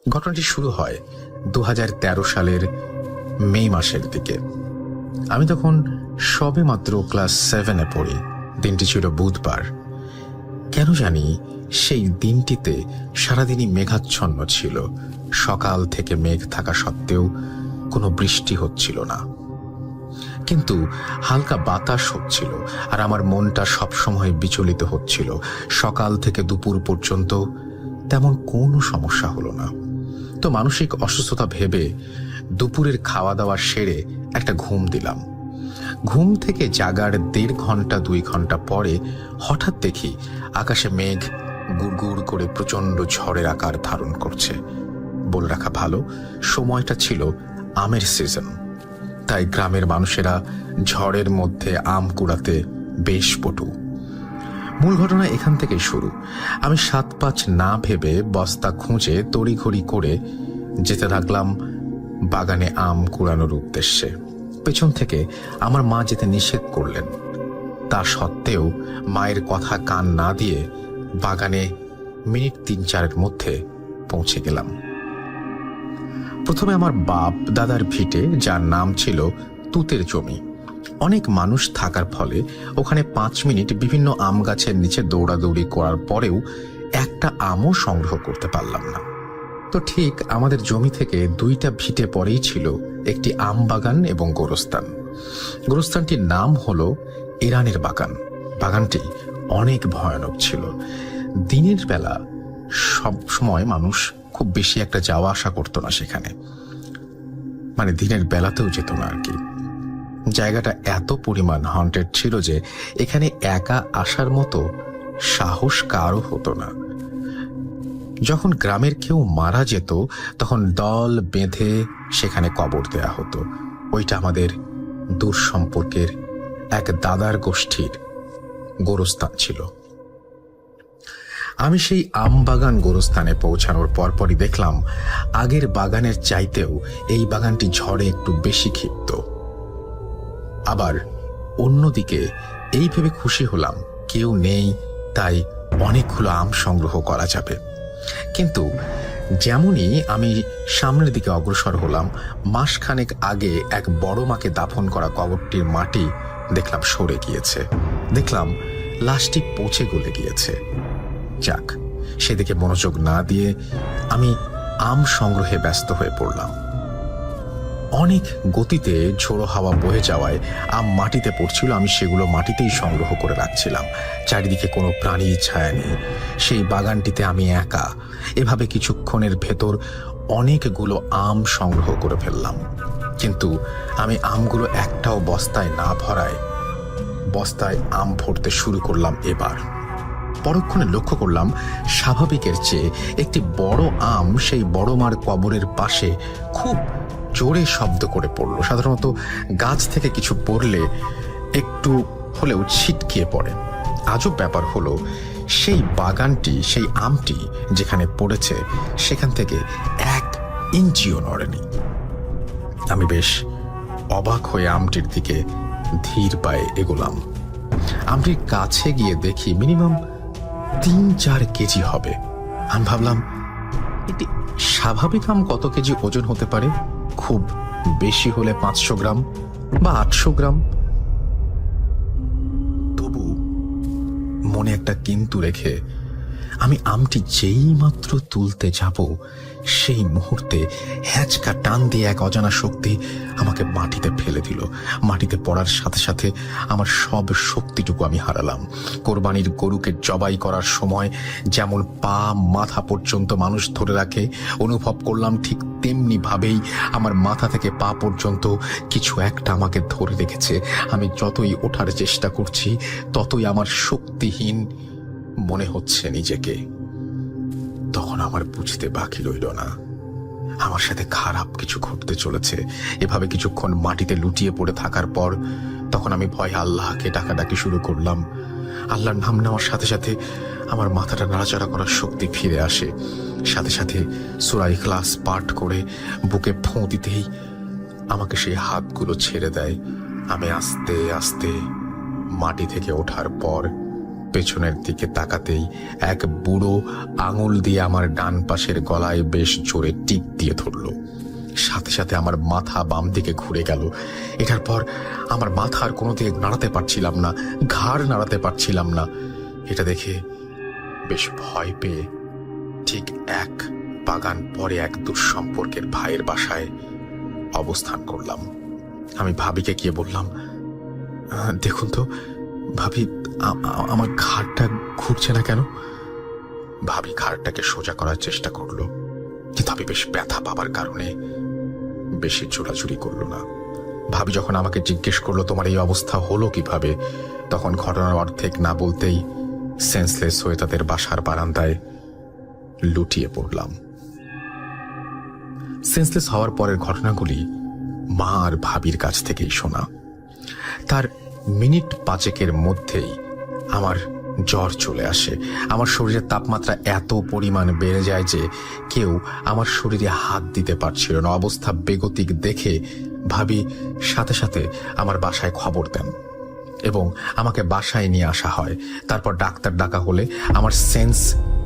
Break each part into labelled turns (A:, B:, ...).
A: ঘটনাটি শুরু হয় 2013 সালের মে মাসের দিকে। আমি তখন সবে মাত্র ক্লাস 7-এ পড়ি। দিনটি ছিল বুধবার। কেন জানি সেই দিনটিতে সারাদিনই মেঘাচ্ছন্ন ছিল। সকাল থেকে মেঘ থাকা সত্ত্বেও কোনো বৃষ্টি হচ্ছিল না, কিন্তু হালকা বাতাস হচ্ছিল, আর আমার মনটা সবসময় বিচলিত হচ্ছিল। সকাল থেকে দুপুর পর্যন্ত তেমন কোনো সমস্যা হলো না। তো মানসিক অসুস্থতা ভেবে দুপুরের খাওয়া দাওয়া সেরে একটা ঘুম দিলাম। ঘুম থেকে জাগার 1.5 ঘন্টা 2 ঘন্টা পরে হঠাৎ দেখি আকাশে মেঘ গুড়গুড় করে প্রচণ্ড ঝড়ের আকার ধারণ করছে। বলে রাখা ভালো, সময়টা ছিল আমের সিজন, তাই গ্রামের মানুষেরা ঝড়ের মধ্যে আম কুড়াতে বেশ পটু। মূল ঘটনা এখান থেকেই শুরু। আমি 7-5 না ভেবে বস্তা খুঁজে তড়িঘড়ি করে যেতে লাগলাম বাগানে আম কুড়ানোর উদ্দেশ্যে। পেছন থেকে আমার মা যেতে নিষেধ করলেন। তা সত্ত্বেও মায়ের কথা কান না দিয়ে বাগানে মিনিট 3-4-এর মধ্যে পৌঁছে গেলাম। প্রথমে আমার বাপ দাদার ভিটে, যার নাম ছিল তুতের জমি। অনেক মানুষ থাকার ফলে ওখানে 5 মিনিট বিভিন্ন আম গাছের নিচে দৌড়াদৌড়ি করার পরেও একটা আমও সংগ্রহ করতে পারলাম না। তো ঠিক আমাদের জমি থেকে 2টা ভিটে পরেই ছিল একটি আম বাগান এবং গোরস্থান। গোরস্থানটির নাম হলো ইরানের বাগান। বাগানটি অনেক ভয়ানক ছিল। দিনের বেলা সব সময় মানুষ খুব বেশি একটা যাওয়া আসা করতো না সেখানে, মানে দিনের বেলাতেও যেত না আর কি। জায়গাটা এত পরিমাণ হন্টেড ছিল যে এখানে একা আসার মতো সাহস কারও হতো না। যখন গ্রামের কেউ মারা যেত তখন দল বেঁধে সেখানে কবর দেয়া হতো। ওইটা আমাদের দূর সম্পর্কের এক দাদার গোষ্ঠীর গোরস্থান ছিল। আমি সেই আম বাগান গোরস্থানে পৌঁছানোর পরপরই দেখলাম আগের বাগানের চাইতেও এই বাগানটি ঝড়ে একটু বেশি ক্ষিপ্ত। আবার অন্যদিকে এই ভেবে খুশি হলাম কেউ নেই, তাই অনেকগুলো আম সংগ্রহ করা যাবে। কিন্তু যেমনই আমি সামনের দিকে অগ্রসর হলাম, মাসখানেক আগে এক বড় মাকে দাফন করা কবরটির মাটি দেখলাম সরে গিয়েছে। দেখলাম লাশটি পচে গলে গিয়েছে। যাক, সেদিকে মনোযোগ না দিয়ে আমি আম সংগ্রহে ব্যস্ত হয়ে পড়লাম। অনেক গতিতে ঝোড়ো হাওয়া বয়ে যাওয়ায় আম মাটিতে পড়ছিল। আমি সেগুলো মাটিতেই সংগ্রহ করে রাখছিলাম। চারিদিকে কোনো প্রাণীর ছায়া নেই। সেই বাগানটিতে আমি একা। এভাবে কিছুক্ষণের ভেতর অনেকগুলো আম সংগ্রহ করে ফেললাম, কিন্তু আমি আমগুলো একটাও বস্তায় না ভরায় বস্তায় আম ভরতে শুরু করলাম। এবার পরক্ষণে লক্ষ্য করলাম স্বাভাবিকের চেয়ে একটি বড় আম সেই বড় মার কবরের পাশে খুব জোরে শব্দ করে পড়ল। সাধারণত গাছ থেকে কিছু পড়লে একটু হলেও ছিটকিয়ে পড়ে। আজব ব্যাপার হলো সেই বাগানটি, সেই আমটি যেখানে পড়েছে সেখান থেকে 1 ইঞ্চিও নড়েনি। আমি বেশ অবাক হয়ে আমটির দিকে ধীর পায়ে এগোলাম। আমটির কাছে গিয়ে দেখি মিনিমাম 3-4 কেজি হবে। আমি ভাবলাম একটি স্বাভাবিক আম কত কেজি ওজন হতে পারে? খুব বেশি হলে 500 গ্রাম বা 800 গ্রাম। তবু মনে একটা কিন্তু রেখে আমি আমটি যেই মাত্র তুলতে যাব সেই মুহূর্তে হ্যাচকা টান দিয়ে এক অজানা শক্তি আমাকে মাটিতে ফেলে দিল। মাটিতে পড়ার সাথে সাথে আমার সব শক্তিটুকু আমি হারালাম। কোরবানির গরুকে জবাই করার সময় যেমন পা মাথা পর্যন্ত মানুষ ধরে রাখে, অনুভব করলাম ঠিক তেমনি ভাবেই আমার মাথা থেকে পা পর্যন্ত কিছু একটা আমাকে ধরে রেখেছে। আমি যতই ওঠার চেষ্টা করছি ততই আমার শক্তিহীন মনে হচ্ছে নিজেকে। তখন আমার বুঝতে বাকি রইল না আমার সাথে খারাপ কিছু ঘটতে চলেছে। এভাবে কিছুক্ষণ মাটিতে লুটিয়ে পড়ে থাকার পর তখন আমি ভয়ে আল্লাহকে ডাকাডাকি শুরু করলাম। আল্লাহর নাম নেওয়ার সাথে সাথে আমার মাথাটা নাড়াচাড়া করার শক্তি ফিরে আসে। সাথে সাথে সূরা ইখলাস পাঠ করে বুকে ফোঁ দিতেই আমাকে সেই হাতগুলো ছেড়ে দেয়। আমি আস্তে আস্তে মাটি থেকে ওঠার পর পেছনের দিকে তাকাতেই এক বুড়ো আঙুল দিয়ে আমার ডান পাশের গলায় বেশ জোরে টিপ দিয়ে ধরল। সাথে সাথে আমার মাথা বাম দিকে ঘুরে গেল। এটার পর আমার মাথার কোনো দিকে নাড়াতে পারছিলাম না, ঘাড় নাড়াতে পারছিলাম না। এটা দেখে বেশ ভয় পেয়ে ঠিক এক বাগান পরে এক দুঃসম্পর্কের ভাইয়ের বাসায় অবস্থান করলাম। আমি ভাবিকে গিয়ে বললাম, দেখুন তো ভাবি, আমার ঘাড়টা ঘুরছে না কেন? ভাবি ঘাড়টাকে সোজা করার চেষ্টা করলো, কিন্তু আমি বেশ ব্যথা পাবার কারণে বেশি চোরাচুরি করলো না। ভাবি যখন আমাকে জিজ্ঞেস করলো তোমার এই অবস্থা হলো কিভাবে, তখন ঘটনার অর্ধেক না বলতেই সেন্সলেস হয়ে তাদের বাসার বারান্দায় লুটিয়ে পড়লাম। সেন্সলেস হওয়ার পরের ঘটনাগুলি মা আর ভাবির কাছ থেকেই শোনা। তার মিনিট 5 মধ্যেই আমার জ্বর চলে আসে। আমার শরীরের তাপমাত্রা এত পরিমাণ বেড়ে যায় যে কেউ আমার শরীরে হাত দিতে পারছিল না। অবস্থা বেগতিক দেখে ভাবি সাথে সাথে আমার বাসায় খবর দেন এবং আমাকে বাসায় নিয়ে আসা হয়। তারপর ডাক্তার ডাকা হলে আমার সেন্স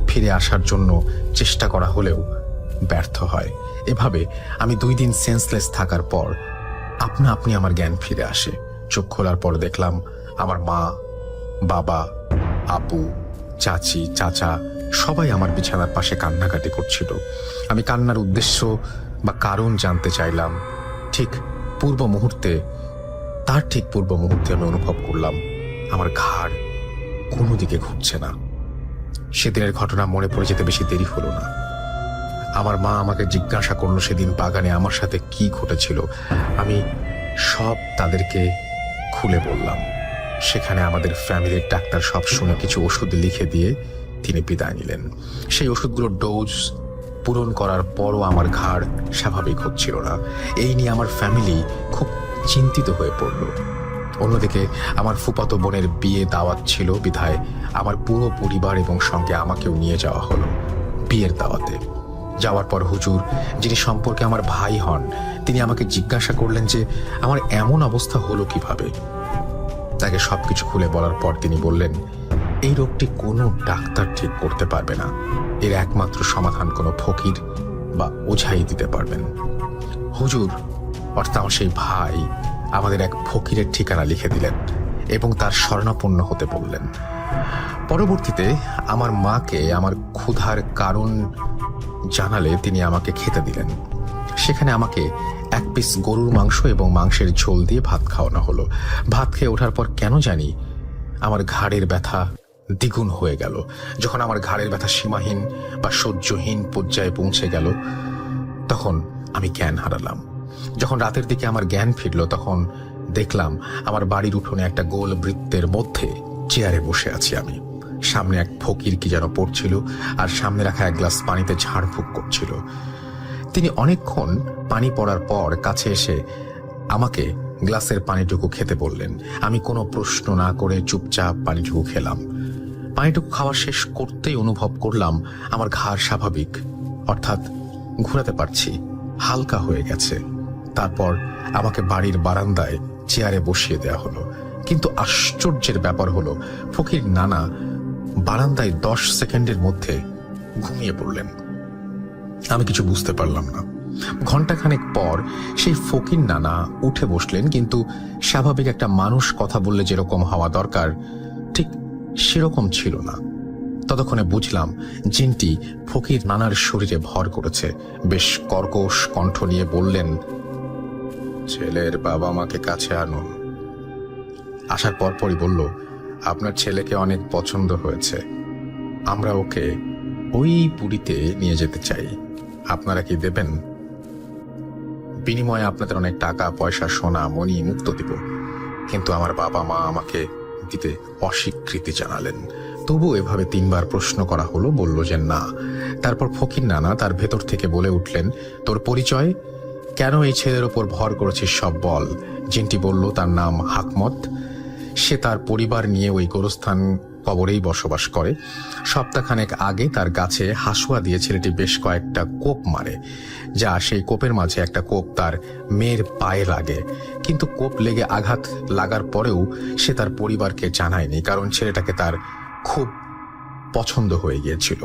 A: ফিরে আসার জন্য চেষ্টা করা হলেও ব্যর্থ হয়। এভাবে আমি 2 দিন সেন্সলেস থাকার পর আপনা আপনি আমার জ্ঞান ফিরে আসে। চোখ খোলার পর দেখলাম আমার মা, বাবা, আপু, চাচি, চাচা সবাই আমার বিছানার পাশে কান্নাকাটি করছিল। আমি কান্নার উদ্দেশ্য বা কারণ জানতে চাইলাম। ঠিক পূর্ব মুহূর্তে আমি অনুভব করলাম আমার ঘাড় কোনো দিকে ঘুরছে না। সেদিনের ঘটনা মনে পড়ে যেতে বেশি দেরি হলো না। আমার মা আমাকে জিজ্ঞাসা করলো সেদিন বাগানে আমার সাথে কি ঘটেছিল। আমি সব তাদেরকে খুলে বললাম। সেখানে আমাদের ফ্যামিলির ডাক্তার সব শুনে কিছু ওষুধ লিখে দিয়ে তিনি বিদায় নিলেন। সেই ওষুধগুলোর ডোজ পূরণ করার পরও আমার ঘাড় স্বাভাবিক হচ্ছিল না। এই নিয়ে আমার ফ্যামিলি খুব চিন্তিত হয়ে পড়ল। অন্যদিকে আমার ফুফাতো বোনের বিয়ে দাওয়াত ছিল বিধায় আমার পুরো পরিবার এবং সঙ্গে আমাকেও নিয়ে যাওয়া হলো বিয়ের দাওয়াতে। যাওয়ার পর হুজুর, যিনি সম্পর্কে আমার ভাই হন, তিনি আমাকে জিজ্ঞাসা করলেন যে আমার এমন অবস্থা হলো কিভাবে। তাকে সবকিছু খুলে বলার পর তিনি বললেন, এই রোগটি কোনো ডাক্তার ঠিক করতে পারবে না। এর একমাত্র সমাধান কোনো ফকির বা ওঝাই দিতে পারবেন। হুজুর অর্থাৎ আমার সেই ভাই আমাদের এক ফকিরের ঠিকানা লিখে দিলেন এবং তার শরণাপন্ন হতে বললেন। পরবর্তীতে আমার মাকে আমার ক্ষুধার কারণ জানালে তিনি আমাকে খেতে দিলেন। সেখানে আমাকে 1 পিস গরুর মাংস এবং মাংসের ঝোল দিয়ে ভাত খাওয়ানো হলো। ভাত খেয়ে ওঠার পর কেন জানি আমার ঘাড়ের ব্যথা দ্বিগুণ হয়ে গেল। যখন আমার ঘাড়ের ব্যথা সীমাহীন বা সহ্যহীন পর্যায়ে পৌঁছে গেল, তখন আমি জ্ঞান হারালাম। যখন রাতের দিকে আমার জ্ঞান ফিরল, তখন দেখলাম আমার বাড়ির উঠোনে একটা গোল বৃত্তের মধ্যে চেয়ারে বসে আছি আমি। সামনে এক ফকির কি যেন পড়ছিল আর সামনে রাখা 1 গ্লাস পানিতে ঝাড়ফুঁক করছিল। তিনি অনেকক্ষণ পানি পড়ার পর কাছে এসে আমাকে গ্লাসের পানিটুকু খেতে বললেন। আমি কোনো প্রশ্ন না করে চুপচাপ পানিটুকু খেলাম। পানিটুকু খাওয়া শেষ করতেই অনুভব করলাম আমার ঘাড় স্বাভাবিক, অর্থাৎ ঘোরাতে পারছি, হালকা হয়ে গেছে। তারপর আমাকে বাড়ির বারান্দায় চেয়ারে বসিয়ে দেওয়া হলো। কিন্তু আশ্চর্যের ব্যাপার হলো, ফকির নানা বারান্দায় 10 সেকেন্ডের মধ্যে ঘুমিয়ে পড়লেন। আমি কিছু বুঝতে পারলাম না। ঘণ্টাখানেক পর সেই ফকির নানা উঠে বসলেন, কিন্তু স্বাভাবিক একটা মানুষ কথা বললে যেরকম হওয়া দরকার ঠিক সেরকম ছিল না। ততক্ষণে বুঝলাম জিনটি ফকির নানার শরীরে ভর করেছে। বেশ কর্কশ কণ্ঠ নিয়ে বললেন, ছেলের বাবা মাকে কাছে আনুন। আসার পরপরই বলল, আপনার ছেলেকে অনেক পছন্দ হয়েছে, আমরা ওকে ওই পুরীতে নিয়ে যেতে চাই, আপনারা কি দেবেন? বিনিময়ে আপনাদের অনেক টাকা পয়সা, সোনা মণি মুক্ত দিব। কিন্তু আমার বাবা মা আমাকে দিতে অস্বীকৃতি জানালেন। তবু এভাবে 3 বার প্রশ্ন করা হলো, বলল যে না। তারপর ফকির নানা তার ভেতর থেকে বলে উঠলেন, তোর পরিচয়, কেন এই ছেলের ওপর ভর করেছিস সব বল। জিনটি বলল তার নাম হাকমত, সে তার পরিবার নিয়ে ওই গোরস্থান কবরেই বসবাস করে। সপ্তাহখানেক আগে তার গাছে হাসুয়া দিয়ে ছেলেটি বেশ কয়েকটা কোপ মারে, যা সেই কোপের মাঝে একটা কোপ তার মেয়ের পায়ে লাগে। কিন্তু কোপ লেগে আঘাত লাগার পরেও সে তার পরিবারকে জানায়নি, কারণ ছেলেটাকে তার খুব পছন্দ হয়ে গিয়েছিল।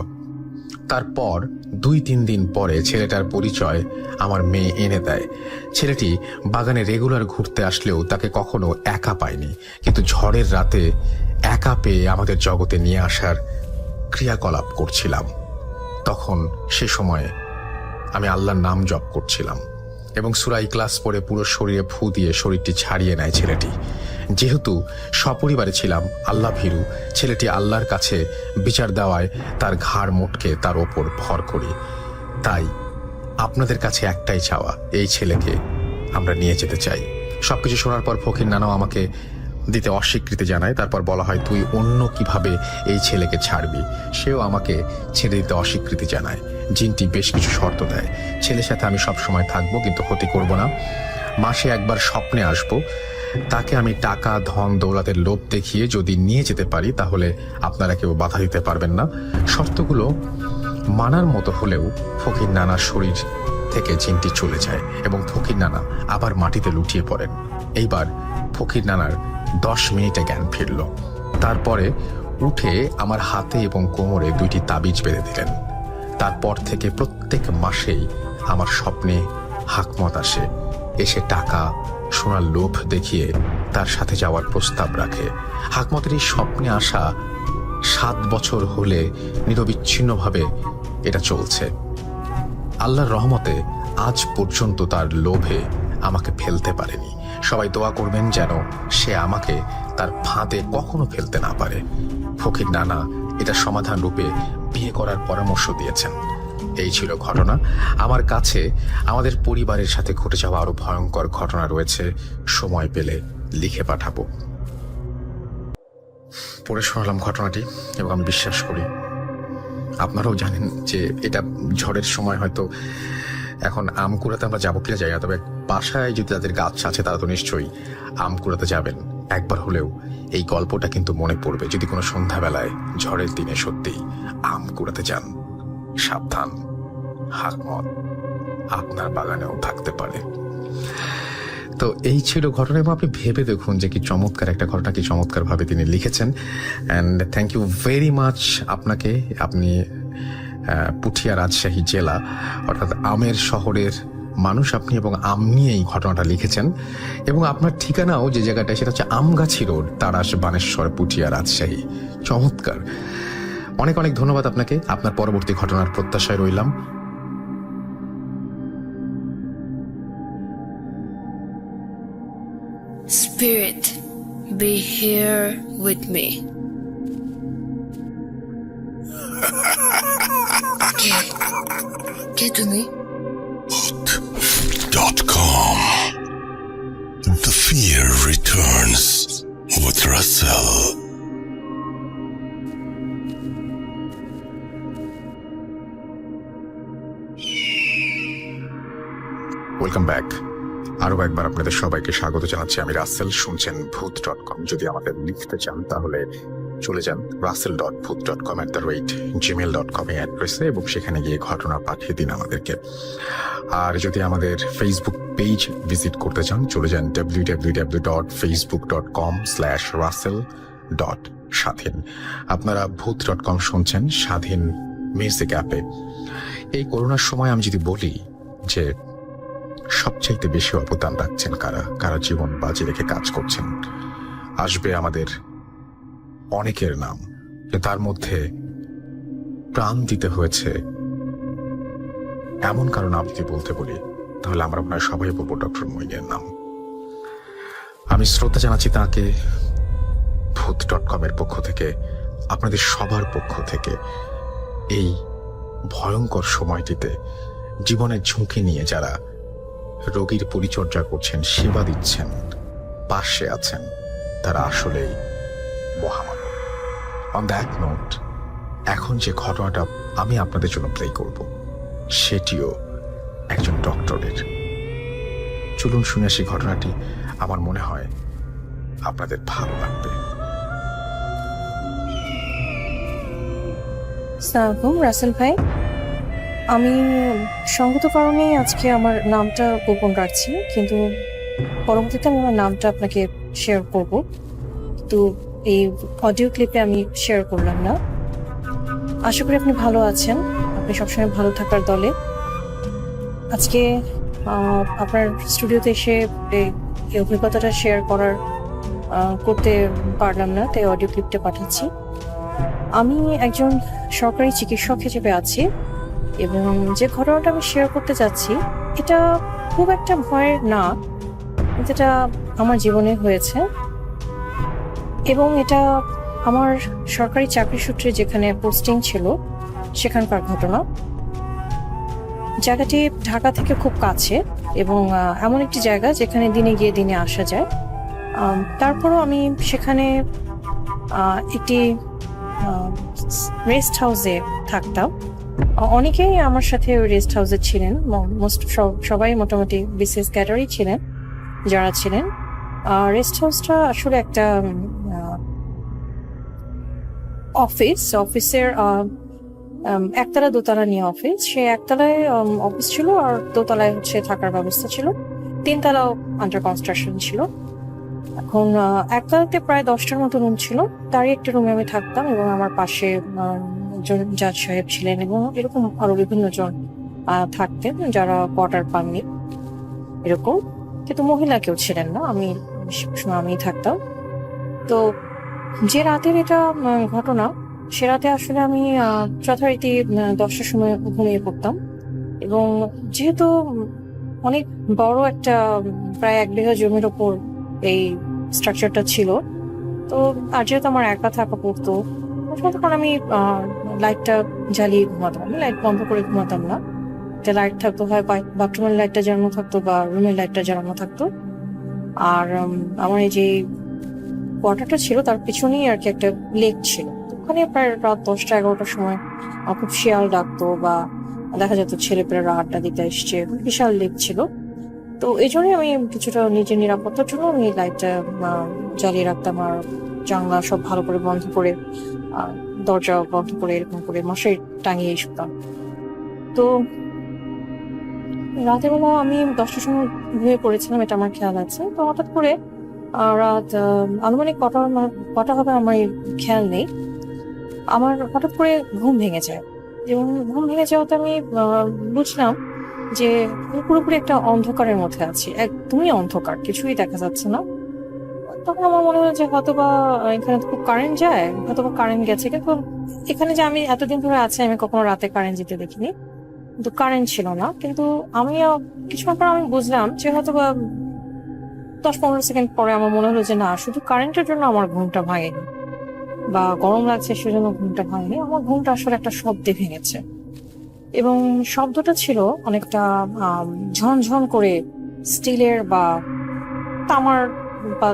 A: তারপর 2-3 দিন পরে ছেলেটার পরিচয় আমার মেয়ে এনে দেয়। ছেলেটি বাগানে রেগুলার ঘুরতে আসলেও তাকে কখনো একা পায়নি, কিন্তু ঝড়ের রাতে একা পেয়ে আমাদের জগতে নিয়ে আসার ক্রিয়াকলাপ করছিলাম। তখন সে সময়ে আমি আল্লাহর নাম জপ করছিলাম এবং সূরা ইখলাস পড়ে পুরো শরীরে ফু দিয়ে শরীরটি ছাড়িয়ে নেয় ছেলেটি। যেহেতু সপরিবারে ছিলাম আল্লাহ ভীরু, ছেলেটি আল্লাহর কাছে বিচার দেওয়ায় তার ঘাড় মোটকে তার ওপর ভর করি। তাই আপনাদের কাছে একটাই চাওয়া, এই ছেলেকে আমরা নিয়ে যেতে চাই। সবকিছু শোনার পর ফকির নানাও আমাকে দিতে অস্বীকৃতি জানায়। তারপর বলা হয়, তুই অন্য কিভাবে এই ছেলেকে ছাড়বি? সেও আমাকে ছেড়ে দিতে অস্বীকৃতি জানায়। জিনটি বেশ কিছু শর্ত দেয়। ছেলের সাথে আমি সব সময় থাকবো, কিন্তু ক্ষতি করব না। মাসে একবার স্বপ্নে আসব। তাকে আমি টাকা, ধন, দৌলতের লোভ দেখিয়ে যদি নিয়ে যেতে পারি তাহলে আপনারা কেউ বাধা দিতে পারবেন না। শর্তগুলো মানার মতো হলেও ফকির নানার শরীর থেকে জিনটি চলে যায় এবং ফকির নানা আবার মাটিতে লুটিয়ে পড়েন। এইবার ফকির নানার 10 মিনিটে জ্ঞান ফিরল। তারপরে উঠে আমার হাতে এবং কোমরে 2টি তাবিজ বেঁধে দিলেন। তারপর থেকে প্রত্যেক মাসেই আমার স্বপ্নে হাকমত আসে, এসে টাকা, সোনার লোভ দেখিয়ে তার সাথে যাওয়ার প্রস্তাব রাখে। হাকমতের এই স্বপ্নে আসা 7 বছর হলে নিরবিচ্ছিন্নভাবে এটা চলছে। আল্লাহর রহমতে আজ পর্যন্ত তার লোভে আমাকে ফেলতে পারেনি। সবাই দোয়া করবেন যেন সে আমাকে তার ফাঁদে কখনো ফেলতে না পারে। ফকির নানা এটা সমাধান রূপে বিয়ে করার পরামর্শ দিয়েছেন। এই ছিল ঘটনা। আমার কাছে আমাদের পরিবারের সাথে ঘটে যাওয়া আরো ভয়ঙ্কর ঘটনা রয়েছে, সময় পেলে লিখে পাঠাবো। পড়ে শোনালাম ঘটনাটি এবং আমি বিশ্বাস করি আপনারাও জানেন যে এটা ঝড়ের সময় হয়তো এখন আম কুড়াতে আমরা যাবো কিনা যাই না, তবে বাসায় যদি তাদের গাছ আছে তারা তো নিশ্চয়ই আম কুড়াতে যাবেন। একবার হলেও এই গল্পটা কিন্তু মনে পড়বে যদি কোনো সন্ধ্যাবেলায় ঝড়ের দিনে সত্যিই আম কুড়াতে যান। সাবধান, হাকমত আপনার বাগানেও থাকতে পারে। তো এই ছিল ঘটনা এবং আপনি ভেবে দেখুন যে কি চমৎকার একটা ঘটনা, কি চমৎকার ভাবে তিনি লিখেছেন। And thank you very much আপনাকে। আপনি পুঠিয়া রাজশাহী জেলা অর্থাৎ আমের শহরের মানুষ আপনি, এবং আম নিয়ে এই ঘটনাটা লিখেছেন এবং আপনার ঠিকানাও যে জায়গাটা সেটা হচ্ছে আমগাছি রোড, তারাস, বানেশ্বর, পুঠিয়া, রাজশাহী। চমৎকার, অনেক অনেক ধন্যবাদ আপনাকে। আপনার পরবর্তী ঘটনার প্রত্যাশায় রইলাম।
B: Spirit, be here with me. কে তুমি?
C: Voot.com. The fear returns with Russell.
A: Welcome back. আরো একবার আপনাদের সবাইকে স্বাগত জানাচ্ছি। আমি রাসেল, শুনছেন ভূত.com। যদি আমাদের লিখতে চান তাহলে চলে যান russell.booth.com@gmail.com অ্যাড্রেসে এবং সেখানে গিয়ে ঘটনা পাঠিয়ে দিন আমাদেরকে। আর যদি আমাদের ফেসবুক পেজ ভিজিট করতে চান চলে যান www.facebook.com/russell.স্বাধীন। আপনারা ভূত.com শুনছেন স্বাধীন মিউজিক অ্যাপে। এই করোনার সময় আমি যদি বলি যে সবচাইতে বেশি অবদান রাখছেন কারা, কারা জীবন বাজি রেখে কাজ করছেন, আসবে আমাদের অনেকের নাম। তার মধ্যে প্রাণ দিতে হয়েছে এমন কারো নাম যদি বলতে বলি তাহলে আমরা আপনার সবাই বলবো ডক্টর মঈনের নাম। আমি শ্রদ্ধা জানাচ্ছি তাকে ভূত.com-এর পক্ষ থেকে, আপনাদের সবার পক্ষ থেকে। এই ভয়ঙ্কর সময়টিতে জীবনের ঝুঁকি নিয়ে যারা রোগীর পরিচর্যা করছেন, সেবা দিচ্ছেন, পাশে আছেন, তারা আসলেই মহামানব। অন দ্যাট নোট, এখন যে ঘটনাটা আমি আপনাদের জন্য প্লে করব সেটিও একজন ডক্টরের। চলুন শুনে আসি ঘটনাটি। আমার মনে হয় আপনাদের ভালো লাগবে।
D: সালাম রাসেল ভাই, আমি সঙ্গত কারণেই আজকে আমার নামটা গোপন রাখছি, কিন্তু পরবর্তীতে আমি আমার নামটা আপনাকে শেয়ার করব। তো এই অডিও ক্লিপে আমি শেয়ার করলাম না। আশা করি আপনি ভালো আছেন, আপনি সবসময় ভালো থাকার দলে। আজকে আপনার স্টুডিওতে এসে এই অভিজ্ঞতাটা শেয়ার করতে পারলাম না, তাই অডিও ক্লিপটা পাঠাচ্ছি। আমি একজন সরকারি চিকিৎসক হিসেবে আছি এবং যে ঘটনাটা আমি শেয়ার করতে যাচ্ছি এটা খুব একটা ভয়ের না, যেটা আমার জীবনে হয়েছে এবং এটা আমার সরকারি চাকরি সূত্রে যেখানে পোস্টিং ছিল সেখানকার ঘটনা। জায়গাটি ঢাকা থেকে খুব কাছে এবং এমন একটি জায়গা যেখানে দিনে গিয়ে দিনে আসা যায়। তারপরও আমি সেখানে একটি রেস্ট হাউসে থাকতাম। অনেকেই আমার সাথে ওই রেস্ট হাউসে ছিলেন, সবাই মোটামুটি বিসিএস ক্যাডারই ছিলেন যারা ছিলেন। রেস্ট হাউসটা আসলে একটা অফিসের একতলা দোতলা নিয়ে অফিস। সে একতলায় অফিস ছিল আর দোতলায় হচ্ছে থাকার ব্যবস্থা ছিল, তিনতলাও আন্ডার কনস্ট্রাকশন ছিল। এখন একতলাতে প্রায় 10টার মতো রুম ছিল, তারই একটা রুমে আমি থাকতাম এবং আমার পাশে একজন জাজ সাহেব ছিলেন এবং এরকম আরো বিভিন্ন জন থাকতেন যারা কোয়ার্টার পাননি এরকম, কিন্তু মহিলা কেউ ছিলেন না, আমি থাকতাম। তো যে রাতের এটা ঘটনা, সে রাতে আসলে আমি যথারীতি 10টার সময় ঘুমিয়ে পড়তাম এবং যেহেতু অনেক বড় একটা প্রায় 1 বিঘা জমির ওপর এই স্ট্রাকচারটা ছিল, তো আর যেহেতু আমার একা থাকা পড়তো তখন আমি লাইটটা জ্বালিয়ে ঘুমাতাম, আমি লাইট বন্ধ করে ঘুমাতাম না। একটা লাইট থাকতো, হয় বাথরুমের লাইটটা জ্বালানো থাকতো বা রুমের লাইটটা জ্বালানো থাকতো। আর আমার এই যে কোয়ার্টারটা ছিল তার পিছনেই আর কি একটা লেক ছিল, ওখানে প্রায় রাত 10টা-11টার সময় খুব শিয়াল ডাকতো বা দেখা যেত ছেলেপেলেরা আড্ডা দিতে এসছে, বিশাল লেক ছিল। তো এই জন্যই আমি কিছুটা নিজের নিরাপত্তার জন্য আমি লাইটটা জ্বালিয়ে রাখতাম আর জানলা সব ভালো করে বন্ধ করে, দরজা বন্ধ করে এরকম করে মশারি টাঙিয়ে শুতাম। তো রাতের বেলা আমি 10টার সময় ঘুমিয়ে পড়েছিলাম, এটা আমার খেয়াল আছে। তো হঠাৎ করে রাত আনুমানিক কটা হবে আমার খেয়াল নেই, আমার হঠাৎ করে ঘুম ভেঙে যায় এবং ঘুম ভেঙে যাওয়াতে আমি বুঝলাম যে পুরোপুরি একটা অন্ধকারের মধ্যে আছি, একদমই অন্ধকার, কিছুই দেখা যাচ্ছে না। তখন আমার মনে হলো যে হয়তো বা এখানে খুব কারেন্ট যায়, হয়তো বা কারেন্ট গেছে, কিন্তু এখানে যে আমি এতদিন ধরে আছি আমি কখনো রাতে কারেন্ট যেতে দেখিনি, কিন্তু কারেন্ট ছিল না। কিন্তু আমি কিছুক্ষণ পর আমি বুঝলাম যে হয়তো বা 10-15 সেকেন্ড পরে আমার মনে হলো যে না, শুধু কারেন্টের জন্য আমার ঘুমটা ভাঙেনি বা গরম লাগছে সেজন্য ঘুমটা ভাঙেনি, আমার ঘুমটা আসলে একটা শব্দে ভেঙেছে এবং শব্দটা ছিল অনেকটা ঝনঝন করে স্টিলের বা তামার বা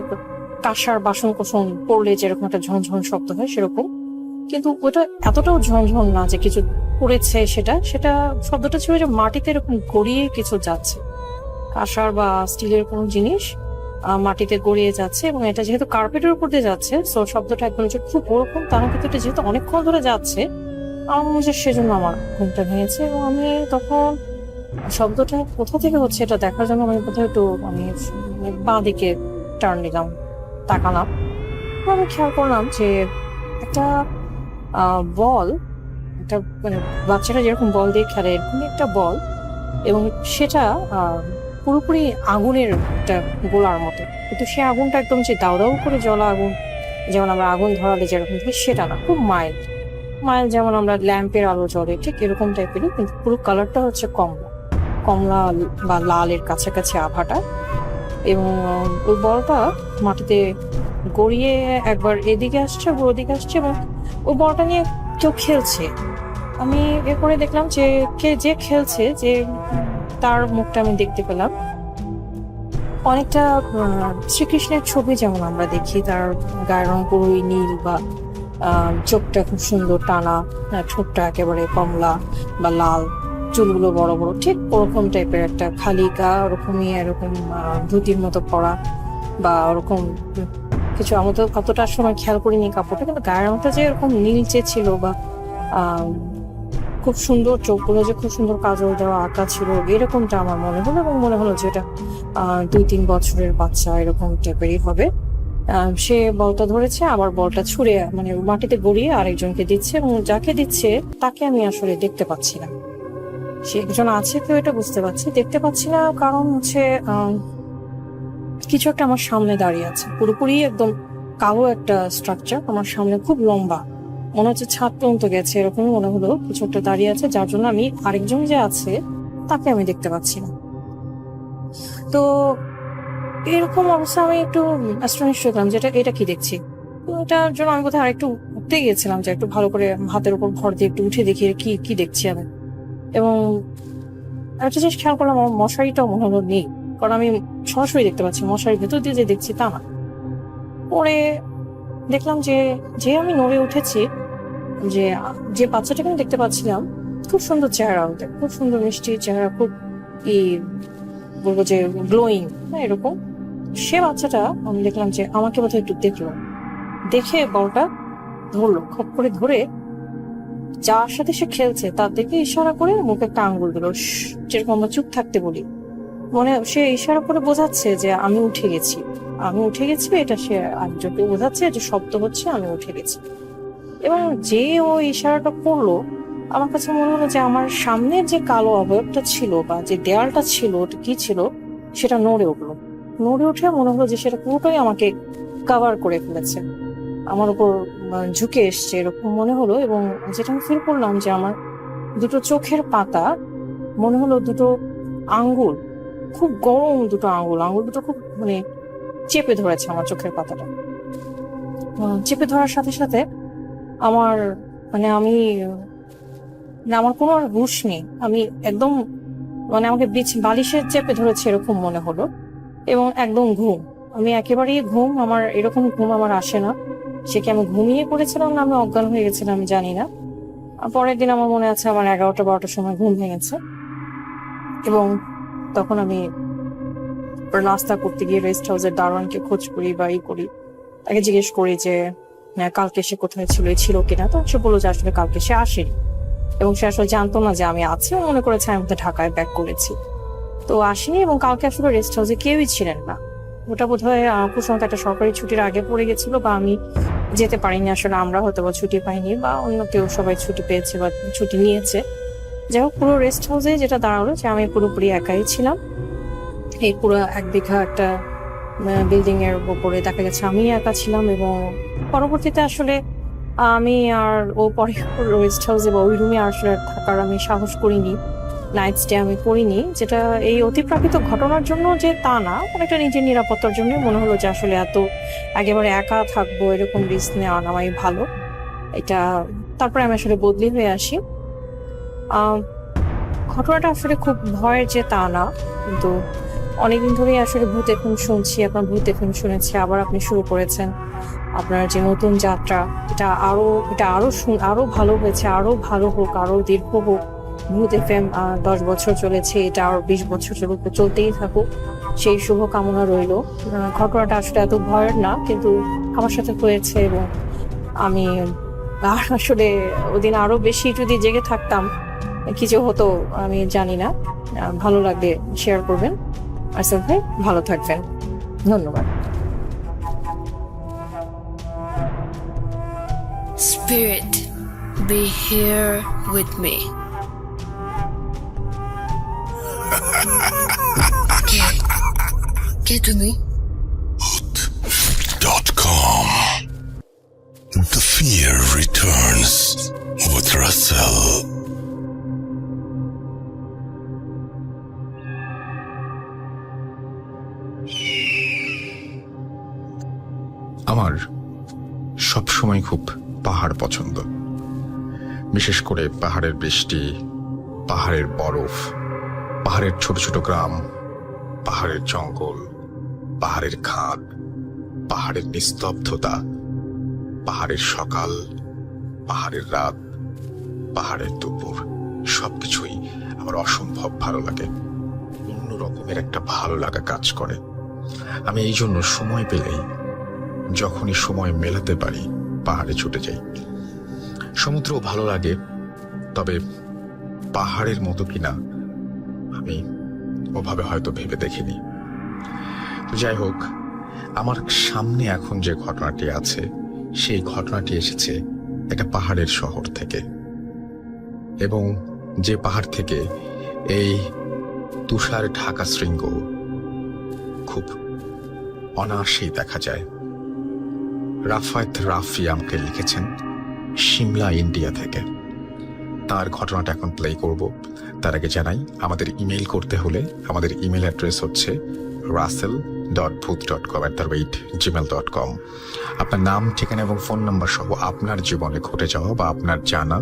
D: কাঁসার বাসন কোসন পড়লে যেরকম একটা ঝনঝন শব্দ হয় সেরকম, কিন্তু ওটা এতটাও ঝনঝন না যে কিছু পড়েছে, সেটা শব্দটা ছিল যে মাটিতে এরকম গড়িয়ে কিছু যাচ্ছে, কাঁসার বা স্টিলের কোনো জিনিস মাটিতে গড়িয়ে যাচ্ছে এবং এটা যেহেতু কার্পেটের উপর দিয়ে যাচ্ছে, সো শব্দটা একদম যে খুব ওরকম তার কিন্তু এটা যেহেতু অনেকক্ষণ ধরে যাচ্ছে, আমার মনে হচ্ছে সেজন্য আমার ঘুমটা ভেঙেছে। এবং আমি তখন শব্দটা কোথা থেকে হচ্ছে এটা দেখার জন্য আমি কোথাও একটু বাঁ দিকে টার্ন নিলাম, তাকালাম। আমি খেয়াল করলাম যে একটা বল, একটা মানে বাচ্চারা যেরকম বল দিয়ে খেলে এরকমই একটা বল, এবং সেটা পুরোপুরি আগুনের একটা গোলার মতো, কিন্তু সে আগুনটা একদম যে দাউ করে জ্বলা আগুন, যেমন আমরা আগুন ধরালে যেরকম থাকে সেটা না, খুব মাইল্ড যেমন আমরা ল্যাম্পের আলো জ্বলে ঠিক এরকম টাইপেরই, কিন্তু পুরো কালারটা হচ্ছে কমলা বা লালের কাছাকাছি আভাটা। এবং ওই বলটা মাটিতে গড়িয়ে একবার এদিকে আসছে, ওদিকে আসছে এবং ওই বলটা নিয়ে কেউ খেলছে। আমি এরপরে দেখলাম যে যে খেলছে, যে তার মুখটা আমি দেখতে পেলাম অনেকটা শ্রীকৃষ্ণের ছবি যেমন আমরা দেখি, তার গায়ের রং পুরোই নীল বা চোখটা খুব সুন্দর টানা, ঠোঁটটা একেবারে কমলা বা লাল, চুলগুলো বড় বড়, ঠিক ওরকম টাইপের একটা খালি গা, ওরকমই এরকম ধুতির মতো পরা বা ওরকম কিছু, আমি তো কতটা সময় খেয়াল করিনি কাপড়টা, কিন্তু গায়ের মতো যে এরকম নীলচে ছিল বা খুব সুন্দর, চোখগুলো যে খুব সুন্দর কাজল দেওয়া আঁকা ছিল এরকমটা আমার মনে হলো এবং মনে হলো যে এটা 2-3 বছরের বাচ্চা এরকম টাইপেরই হবে। সে বলটা ধরেছে, আবার বলটা ছুঁড়ে মানে মাটিতে গড়িয়ে আরেকজনকে দিচ্ছে, এবং যাকে দিচ্ছে তাকে আমি আসলে দেখতে পাচ্ছি না। সে একজন আছে কেউ এটা বুঝতে পারছি, দেখতে পাচ্ছি না কারণ হচ্ছে কিছু একটা আমার সামনে দাঁড়িয়ে আছে, পুরোপুরি একদম কালো একটা স্ট্রাকচার আমার সামনে, খুব লম্বা, মনে হচ্ছে ছাদ পর্যন্ত গেছে, এরকমই মনে হলো। কিছু একটা দাঁড়িয়ে আছে যার জন্য আমি আরেকজন যে আছে তাকে আমি দেখতে পাচ্ছি না। তো এরকম অবস্থা আমি একটু অ্যাস্টনিশড হলাম, যেটা এটা কি দেখছি। তো এটার জন্য আমি কোথাও আরেকটু উঠতে গিয়েছিলাম, যে একটু ভালো করে হাতের উপর ভর দিয়ে একটু উঠে দেখি কি কি দেখছি আমি। এবং একটা জিনিস খেয়াল করলাম, আমার মশারিটাও মনে হলো নেই, কারণ আমি সরাসরি দেখতে পাচ্ছি, মশারির ভেতর দিয়ে যে দেখছি তা না। পরে দেখলাম যে যে আমি নড়ে উঠেছি, যে যে বাচ্চাটাকে আমি দেখতে পাচ্ছিলাম, খুব সুন্দর চেহারা, ওদের খুব সুন্দর মিষ্টি চেহারা, খুব বলবো যে গ্লোয়িং, হ্যাঁ এরকম। সে বাচ্চাটা আমি দেখলাম যে আমাকে বোধহয় একটু দেখলো, দেখে বলটা ধরলো, খপ করে ধরে যার সাথে সে খেলছে তার দিকে ইশারা করে মুখে একটা আঙ্গুল দিল, যেরকম আমরা চুপ থাকতে বলি, মানে সে ইশারা করে বোঝাচ্ছে যে আমি উঠে গেছি, আমি উঠে গেছি। এটা সে আরেকজনকে বোঝাচ্ছে যে শব্দ হচ্ছে আমি উঠে গেছি। এবং যে ও ইশারাটা করলো, আমার কাছে মনে হলো যে আমার সামনের যে কালো অবয়বটা ছিল বা যে দেয়ালটা ছিল, ওটা কি ছিল, সেটা নড়ে উঠলো। নড়ে উঠে মনে হলো যে সেটা পুরোটাই আমাকে কভার করে ফেলেছে, আমার উপর ঝুঁকে এসছে এরকম মনে হলো। এবং যেটা আমি ফিল করলাম যে আমার দুটো চোখের পাতা, মনে হলো দুটো আঙ্গুল, খুব গরম দুটো আঙ্গুল, আঙ্গুল দুটো খুব মানে চেপে ধরেছে আমার চোখের পাতাটা। চেপে ধরার সাথে সাথে আমার মানে আমার কোনো আর হুঁশ নেই, আমি একদম মানে আমাকে বালিশে চেপে ধরেছে এরকম মনে হলো। এবং একদম ঘুম, আমি একেবারেই ঘুম, আমার এরকম ঘুম আমার আসে না। সে কি আমি ঘুমিয়ে পড়েছিলাম না আমি অজ্ঞান হয়ে গেছিলাম আমি জানি না। পরের দিন আমার মনে আছে আমার 11টা-12টার সময় ঘুম ভেঙেছে, এবং তখন আমি নাস্তা করতে গিয়ে রেস্ট হাউসের দারোয়ানকে খোঁজ করি বা করি, তাকে জিজ্ঞেস করি যে কালকে সে কোথায় ছিল কিনা। তো সে বললো যে আসলে কালকে সে আসেনি, এবং সে আসলে জানতো না যে আমি আছি, মনে করেছে আমি তো ঢাকায় ব্যাক করেছি, তো আসেনি। এবং কালকে আসলে রেস্ট হাউসে কেউই ছিলেন না, ওটা বোধ হয় কুসুমত একটা সরকারি ছুটির আগে পড়ে গেছিল, বা আমি যেতে পারিনি আসলে, আমরা হয়তো বা ছুটি পাইনি, বা অন্য কেউ সবাই ছুটি পেয়েছে বা ছুটি নিয়েছে। যাই হোক, পুরো রেস্ট হাউসে যেটা দাঁড়ালো যে আমি পুরোপুরি একাই ছিলাম। এই পুরো 1 বিঘা একটা বিল্ডিং এর উপরে দেখা গেছে আমি একা ছিলাম। এবং পরবর্তীতে আসলে আমি আর ও পরে রেস্ট হাউসে বা ওই রুমে আসলে থাকার আমি সাহস করিনি, নাইট স্টে আমি করিনি। যেটা এই অতিপ্রাকৃত ঘটনার জন্য যে তা না, অনেকটা নিজের নিরাপত্তার জন্য মনে হলো যে আসলে এত একেবারে একা থাকবো এরকম রিস্ক নেওয়া নামাই ভালো এটা। তারপরে আমি আসলে বদলি হয়ে আসি। ঘটনাটা আসলে খুব ভয়ের যে তা না, কিন্তু অনেকদিন ধরেই আসলে ভূত এফএম শুনছি, আপনার ভূত এফএম শুনেছি, আবার আপনি শুরু করেছেন আপনার যে নতুন যাত্রা, এটা আরো ভালো হয়েছে, আরো ভালো হোক, আরো দীর্ঘ হোক। ভূত এফএম 10 বছর চলেছে, এটা আরো 20 বছর চলতেই থাকুক, সেই শুভ কামনা রইল। ঘটনাটা আসলে এত ভয়ের না, কিন্তু আমার সাথে হয়েছে, এবং আমি আসলে ওদিন আরো বেশি যদি জেগে থাকতাম কিছু হতো আমি জানি না। ভালো লাগলে শেয়ার করবেন। আসল ভাই ভালো থাকবেন, ধন্যবাদ।
B: Spirit, be here with me. ¿Qué তুমি?
C: .com. The fear returns with Russell.
A: আমার সবসময় খুব পাহাড় পছন্দ, বিশেষ করে পাহাড়ের বৃষ্টি, পাহাড়ের বরফ, পাহাড়ের ছোট ছোট গ্রাম, পাহাড়ের জঙ্গল, পাহাড়ের খাদ, পাহাড়ের নিস্তব্ধতা, পাহাড়ের সকাল, পাহাড়ের রাত, পাহাড়ের দুপুর, সবকিছুই আমার অসম্ভব ভালো লাগে। অন্য রকমের একটা ভালো লাগা কাজ করে। আমি এই জন্য সময় পেলেই, যখনই সময় মেলাতে পারি, পাহাড়ে ছুটে যাই। সমুদ্রও ভালো লাগে, তবে পাহাড়ের মতো কিনা আমি ওভাবে হয়তো ভেবে দেখিনি। তো যাই হোক, আমার সামনে এখন যে ঘটনাটি আছে সেই ঘটনাটি এসেছে একটা পাহাড়ের শহর থেকে, এবং যে পাহাড় থেকে এই তুষার ঢাকা শৃঙ্গ খুব অনায়াসেই দেখা যায়। রাফায়েত রাফি আমাকে লিখেছেন সিমলা, ইন্ডিয়া থেকে। তার ঘটনাটা এখন প্লে করব। তার আগে জানাই, আমাদের ইমেল করতে হলে আমাদের ইমেল অ্যাড্রেস হচ্ছে russell.booth.com@gmail.com। আপনার নাম, ঠিকানা এবং ফোন নাম্বার সহ আপনার জীবনে ঘটে যাওয়া বা আপনার জানা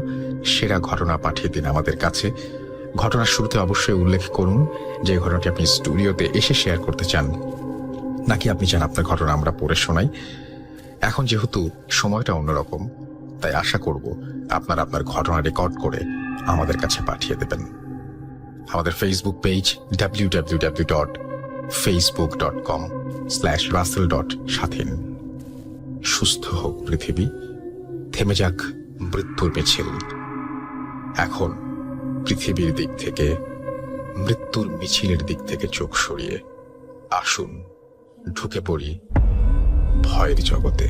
A: সেরা ঘটনা পাঠিয়ে দিন আমাদের কাছে। ঘটনার শুরুতে অবশ্যই উল্লেখ করুন যে ঘটনাটি আপনি স্টুডিওতে এসে শেয়ার করতে চান, নাকি আপনি চান আপনার ঘটনা আমরা পড়ে শোনাই। এখন যেহেতু সময়টা অন্যরকম, তাই আশা করব আপনারা আপনার ঘটনা রেকর্ড করে আমাদের কাছে পাঠিয়ে দেবেন। আমাদের ফেসবুক পেজ www.facebook.com/russell.স্বাধীন। সুস্থ হোক পৃথিবী, থেমে যাক মৃত্যুর মিছিল। এখন পৃথিবীর দিক থেকে, মৃত্যুর মিছিলের দিক থেকে চোখ সরিয়ে আসুন ঢুকে পড়ি ভয়ের জগতে।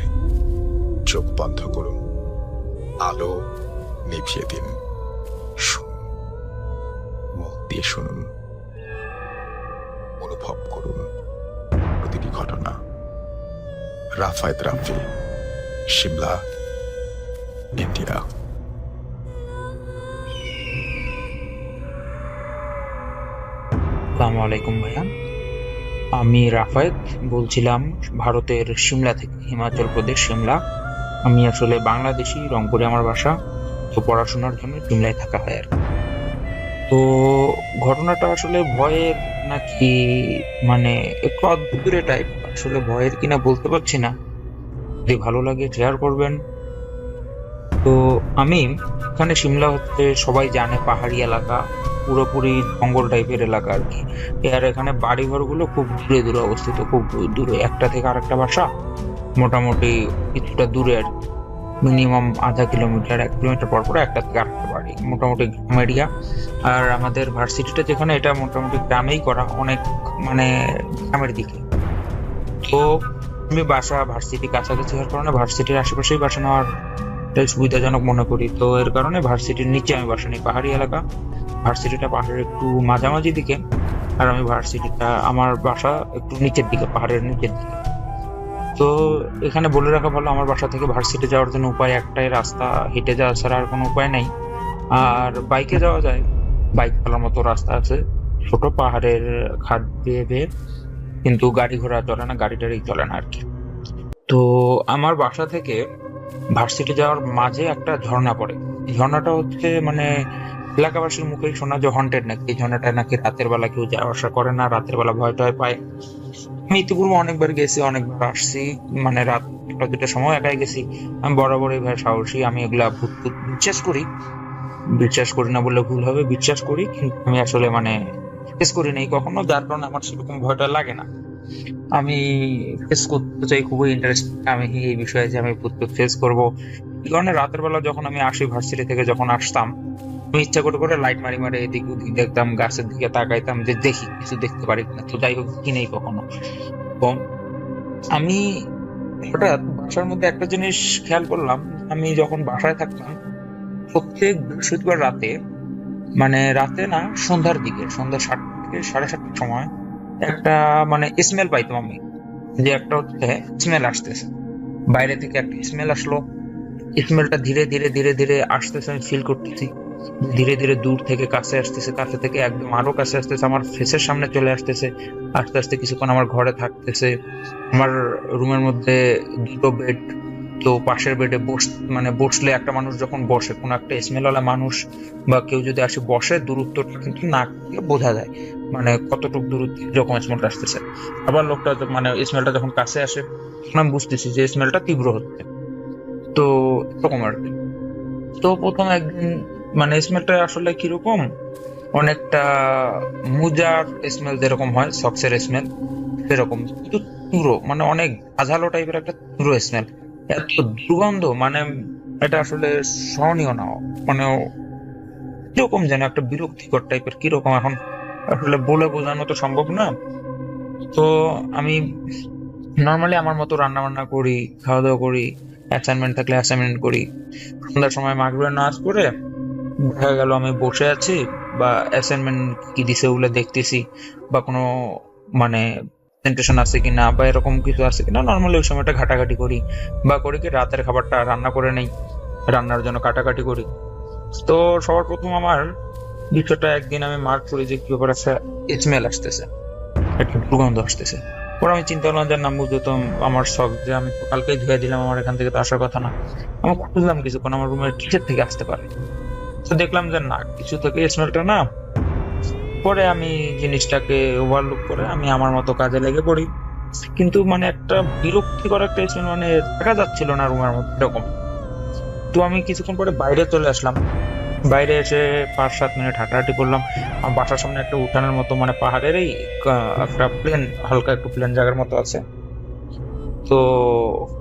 A: চোখ বন্ধ করুন, আলো নিভিয়ে দিন, শুনুন, মুখ দিয়ে শুনুন, অনুভব করুন প্রতিটি ঘটনা। রাফায়েত রাফি, সিমলা, ইন্ডিয়া।
E: আসসালামু আলাইকুম ভাইয়া, আমি রাফায়েত বলছিলাম ভারতের সিমলা থেকে, হিমাচল প্রদেশ সিমলা। আমি আসলে বাংলাদেশি, রংপুরে আমার বাসা, তো পড়াশোনার জন্য সিমলায় থাকা হয় আর কি। তো ঘটনাটা আসলে ভয়ের নাকি মানে একটু অদ্ভুতুরে টাইপ, আসলে ভয়ের কিনা বলতে পারছি না, যদি ভালো লাগে শেয়ার করবেন। তো আমি এখানে, সিমলা হচ্ছে সবাই জানে পাহাড়ি এলাকা, পুরোপুরি জঙ্গল টাইপের এলাকা আর কি। আর এখানে বাড়িঘরগুলো খুব দূরে দূরে অবস্থিত, খুব দূরে, একটা থেকে আরেকটা বাসা মোটামুটি কিছুটা দূরে আর কি। মিনিমাম আধা কিলোমিটার, 1 কিলোমিটার পর পর একটা থেকে আরেকটা বাড়ি, মোটামুটি গ্রাম এরিয়া। আর আমাদের ভার্সিটিটা যেখানে, এটা মোটামুটি গ্রামেই করা, অনেক মানে গ্রামের দিকে। তো আমি ভার্সিটি কাছাকাছি হওয়ার কারণে ভার্সিটির আশেপাশেই বাসা নেওয়ার সুবিধাজনক মনে করি। তো এর কারণে ভার্সিটির নিচে আমি বাসা নিই, পাহাড়ি এলাকা। ভার্সিটিটা পাহাড়ের একটু মাঝামাঝি দিকে, আর আমি ভার্সিটিটা, আমার বাসা একটু নিচের দিকে, পাহাড়ের নিচের দিকে। তো এখানে বলে রাখা ভালো, আমার বাসা থেকে ভার্সিটি যাওয়ার জন্য উপায় একটাই, রাস্তা হেঁটে যাওয়া ছাড়া আর কোনো উপায় নেই। আর বাইকে যাওয়া যায়, বাইক চালার মতো রাস্তা আছে, ছোট পাহাড়ের খাদ দিয়ে বেয়ে, কিন্তু গাড়ি ঘোড়া চলে না, গাড়ি টাড়ি চলে না আর কি। তো আমার বাসা থেকে ভার্সিটি যাওয়ার মাঝে একটা ঝর্ণা পড়ে। এই ঝর্ণাটা হচ্ছে মানে এলাকাবাসীর মুখেই শোনা যে হন্টেড নাকি, এই ঝর্ণাটা নাকি রাতের বেলা কেউ যাওয়া আসা করে না, রাতের বেলা ভয় টয় পায়। আমি ইতিপূর্বে অনেকবার গেছি, অনেকবার আসছি, মানে রাত 1-2টার সময় একাই গেছি। আমি বরাবরই ভাই সাহসী, আমি এগুলা ভূত বিশ্বাস করি না বললে ভুল হবে, বিশ্বাস করি, কিন্তু আমি আসলে মানে ফেস করি নাই কখনো, যার কারণে আমার সেরকম ভয়টা লাগে না। আমি ফেস করতে চাই, খুবই ইন্টারেস্ট আমি এই বিষয়ে যে আমি ভূত ফেস করবো। এই কারণে রাতের বেলা যখন আমি আসি ভার্সিটি থেকে, যখন আসতাম, আমি ইচ্ছা করে লাইট মারি এদিক ওদিক দেখতাম, গাছের দিকে তাকাইতাম যে দেখি কিছু দেখতে পারি কিনা। তো যাই হোক, কি নেই কখনো। তো আমি হঠাৎ বাসার মধ্যে একটা জিনিস খেয়াল করলাম, আমি যখন বাসায় থাকতাম প্রত্যেক বৃহস্পতিবার রাতে, মানে রাতে না, সন্ধ্যার দিকে, সন্ধ্যা 7টা থেকে 7:30টার সময় একটা মানে স্মেল পাইতাম আমি, যে একটা হচ্ছে স্মেল আসতেছে, বাইরে থেকে একটা স্মেল আসলো। স্মেলটা ধীরে ধীরে ধীরে ধীরে আসতেছে, আমি ফিল করতেছি, ধীরে ধীরে দূর থেকে কাছে আসতেছে, কাছে থেকে একদম আরো কাছে আসতেছে, আমার ফেসের সামনে চলে আসতেছে, আস্তে আস্তে কিছুক্ষণ আমার ঘরে থাকতেছে। আমার রুমের মধ্যে 2টো বেড, তো পাশের বেডে বসলে একটা মানুষ যখন বসে, কোনো একটা স্মেলওয়ালা মানুষ বা কেউ যদি আসে বসে, দূরত্বটা কিন্তু নাক দিয়ে বোঝা যায়, মানে কতটুকু দূরত্ব যখন স্মেলটা আসতেছে। আবার লোকটা মানে স্মেলটা যখন কাছে আসে, তখন আমি বুঝতেছি যে স্মেলটা তীব্র হচ্ছে। তো এরকম আর কি। তো প্রথম একদিন মানে স্মেলটা আসলে কিরকম, অনেকটা মুজার স্মেল যেরকম হয়, সক্সের স্মেল সেরকম, কিন্তু পুরো মানে অনেক আঝালো টাইপের একটা পুরো স্মেল, এত দুর্গন্ধ, মানে এটা আসলে সহনীয় না, মানে কিরকম যেন একটা বিরক্তিকর টাইপের, কিরকম এখন আসলে বলে বোঝানো তো সম্ভব না। তো আমি নর্মালি আমার মতো রান্না বান্না করি, খাওয়া দাওয়া করি, অ্যাসাইনমেন্ট থাকলে অ্যাসাইনমেন্ট করি। সন্ধ্যার সময় মাগরিবের নামাজ পড়ে দেখা গেল আমি বসে আছি, বা অ্যাসাইনমেন্ট কি দিছে ওগুলো দেখতেছি, বা কোনো মানে প্রেজেন্টেশন আছে কিনা বা এরকম কিছু আছে কিনা, নর্মালি ওই সময়টা ঘাটাঘাটি করি, বা করি কি রাতের খাবারটা রান্না করে নেই, রান্নার জন্য কাটাকাটি করি। তো সবার প্রথম আমার বিষয়টা একদিন আমি মার্ক করি যে কি ব্যাপার, একটা স্মেল আসতেছে, একটা দুর্গন্ধ আসতেছে। পরে আমি চিন্তা করলাম যে না, বুঝতো তো আমার শখ যে আমি তো কালকেই ধুয়ে দিলাম, আমার এখান থেকে তো আসার কথা না। আমি খুঁজলাম কিছুক্ষণ আমার রুমের কিসের থেকে আসতে পারে, তো দেখলাম যে না, কিছু থেকে স্মেলটা না। পরে আমি জিনিসটাকে ওভারলুক করে আমি আমার মতো কাজে লেগে পড়ি, কিন্তু মানে একটা বিরক্তিকর একটা স্মেল, মানে দেখা যাচ্ছিল না রুমের মধ্যে এরকম। তো আমি কিছুক্ষণ পরে বাইরে চলে আসলাম। বাইরে এসে 5-7 মিনিট হাঁটাহাঁটি করলাম। আমার বাসার সামনে একটা উঠানের মতো, মানে পাহাড়েরই একটা প্লেন, হালকা একটু প্লেন জায়গার মতো আছে। তো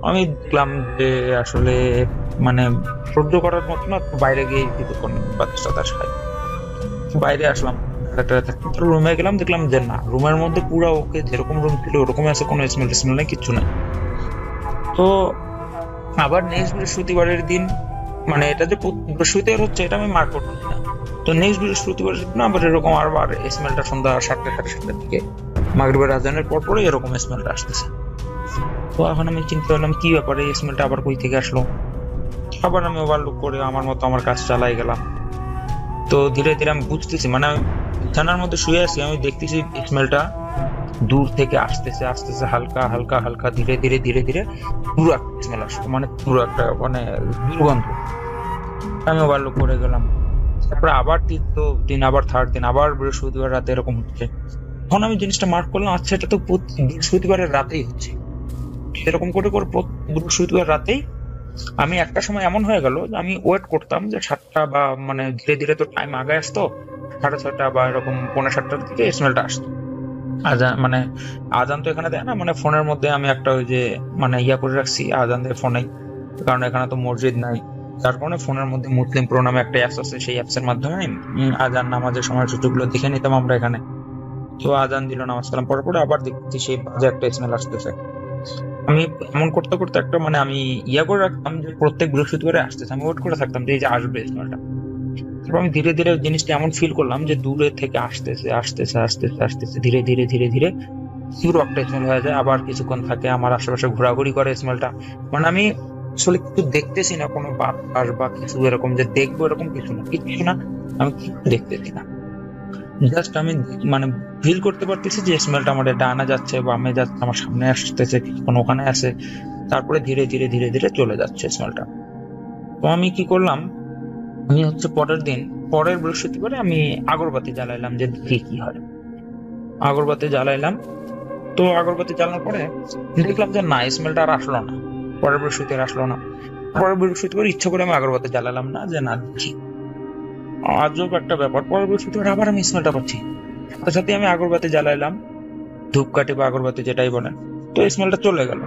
E: আমি দেখলাম যে আসলে মানে সহ্য করার মতো না, তো বাইরে গিয়ে কিছুক্ষণ বাতাস খাই। বাইরে আসলাম, রুমে গেলাম, দেখলাম যে না, রুমের মধ্যে পুরো ওকে, যেরকম রুম ছিল ওরকম আছে, কোনো স্মেল নেই, কিচ্ছু নেই। তো আবার নেক্সট বৃহস্পতিবারের দিন, মানে এটা যে বৃহস্পতিবার হচ্ছে এটা আমি মার্ক করতেছি না, তো নেক্সট বৃহস্পতিবারের দিন আবার এরকম আবার স্মেলটা সন্ধ্যা 7:30-7:30 দিকে মাগরিবের আজানের পর পরে এরকম স্মেলটা আসতেছে। তো এখন আমি চিন্তা করলাম কি ব্যাপারে, এই স্মেলটা আবার কই থেকে আসলো। আবার আমি ওভারলুক করে আমার মতো আমার কাজ চালাই গেলাম। তো ধীরে ধীরে আমি বুঝতেছি, মানে আমি বিছানার মধ্যে শুয়ে আছি, আমি দেখতেছি স্মেলটা দূর থেকে আসতেছে আসতেছে, হালকা হালকা হালকা, ধীরে ধীরে ধীরে ধীরে পুরো একটা স্মেল আসলো, মানে পুরো একটা মানে দুর্গন্ধ। আমি ওভারলুক করে গেলাম। তারপরে আবার তৃতীয় দিন, আবার থার্ড দিন, আবার বৃহস্পতিবার রাতে এরকম হচ্ছে। তখন আমি জিনিসটা মার্ক করলাম, আচ্ছা এটা তো বৃহস্পতিবারের রাতেই হচ্ছে। এরকম করে করে বৃহস্পতিবার রাতেই আমি একটা সময় এমন হয়ে গেল যে আমি ওয়েট করতাম যে 7টা, বা মানে ধীরে ধীরে তো টাইম আগে আসতো, 6:30 বা এরকম 6:45 দিকে স্মেলটা আসতো। আজান মানে আজান তো এখানে দেয় না, মানে ফোনের মধ্যে আমি একটা ওই যে মানে ইয়া করে রাখছি আজান দেয় ফোনেই, কারণ এখানে তো মসজিদ নাই। যার কারণে ফোনের মধ্যে মুসলিম প্রো নামে একটা অ্যাপস আছে, সেই অ্যাপসের মাধ্যমে আজান নামাজের সময়সূচিগুলো দেখে নিতাম আমরা এখানে। তো আজান দিল, নামাজ কালাম পরে পরে আবার দেখছি সেই বাজে একটা স্মেল আসতেছে। আমি এমন করতে করতে একটা মানে আমি ইয়া করে রাখতাম যে প্রত্যেক বৃহস্পতিবারে আসতেছে, আমি ওয়েট করে থাকতাম যে এই যে আসবে স্মেলটা। তারপর আমি ধীরে ধীরে জিনিসটা এমন ফিল করলাম যে দূরে থেকে আসতেছে আসতেছে আসতেছে আসতেছে, ধীরে ধীরে ধীরে ধীরে পুরো একটা স্মেল হয়ে যায়। আবার কিছুক্ষণ থাকে, আমার আশেপাশে ঘোরাঘুরি করে স্মেলটা। মানে আমি আসলে কিছু দেখতেছি না, কোনো বাতাস বা কিছু এরকম যে দেখবো এরকম কিছু না, কিছু না, আমি কিছু দেখতেছি না। জাস্ট আমি মানে ফিল করতে পারতেছি যে স্মেলটা আমার ডানা যাচ্ছে, বামে যাচ্ছে, আমার সামনে আসতেছে, কিছুক্ষণ ওখানে আসে, তারপরে ধীরে ধীরে ধীরে ধীরে চলে যাচ্ছে স্মেলটা। তো আমি কি করলাম, আমি হচ্ছে পরের বৃহস্পতিবারে আমি আগরবাতি জ্বালাইলাম যে দেখি কি হয়। আগরবাতি জ্বালাইলাম, তো আগরবাতি জ্বালানোর পরে দেখলাম যে না, স্মেলটা আর আসলো না, পরের বৃহস্পতিবার আসলো না। পরের বৃহস্পতিবার ইচ্ছা করে আমি আগরবাতি জ্বালালাম না, যে না দেখি। আজব একটা ব্যাপার, পরের বৃহস্পতিবার আবার আমি স্মেলটা পাচ্ছি। সাথে সাথে আমি আগরবাতি জ্বালাইলাম, ধূপকাঠি বা আগরবাতি যেটাই বলেন, তো স্মেলটা চলে গেল।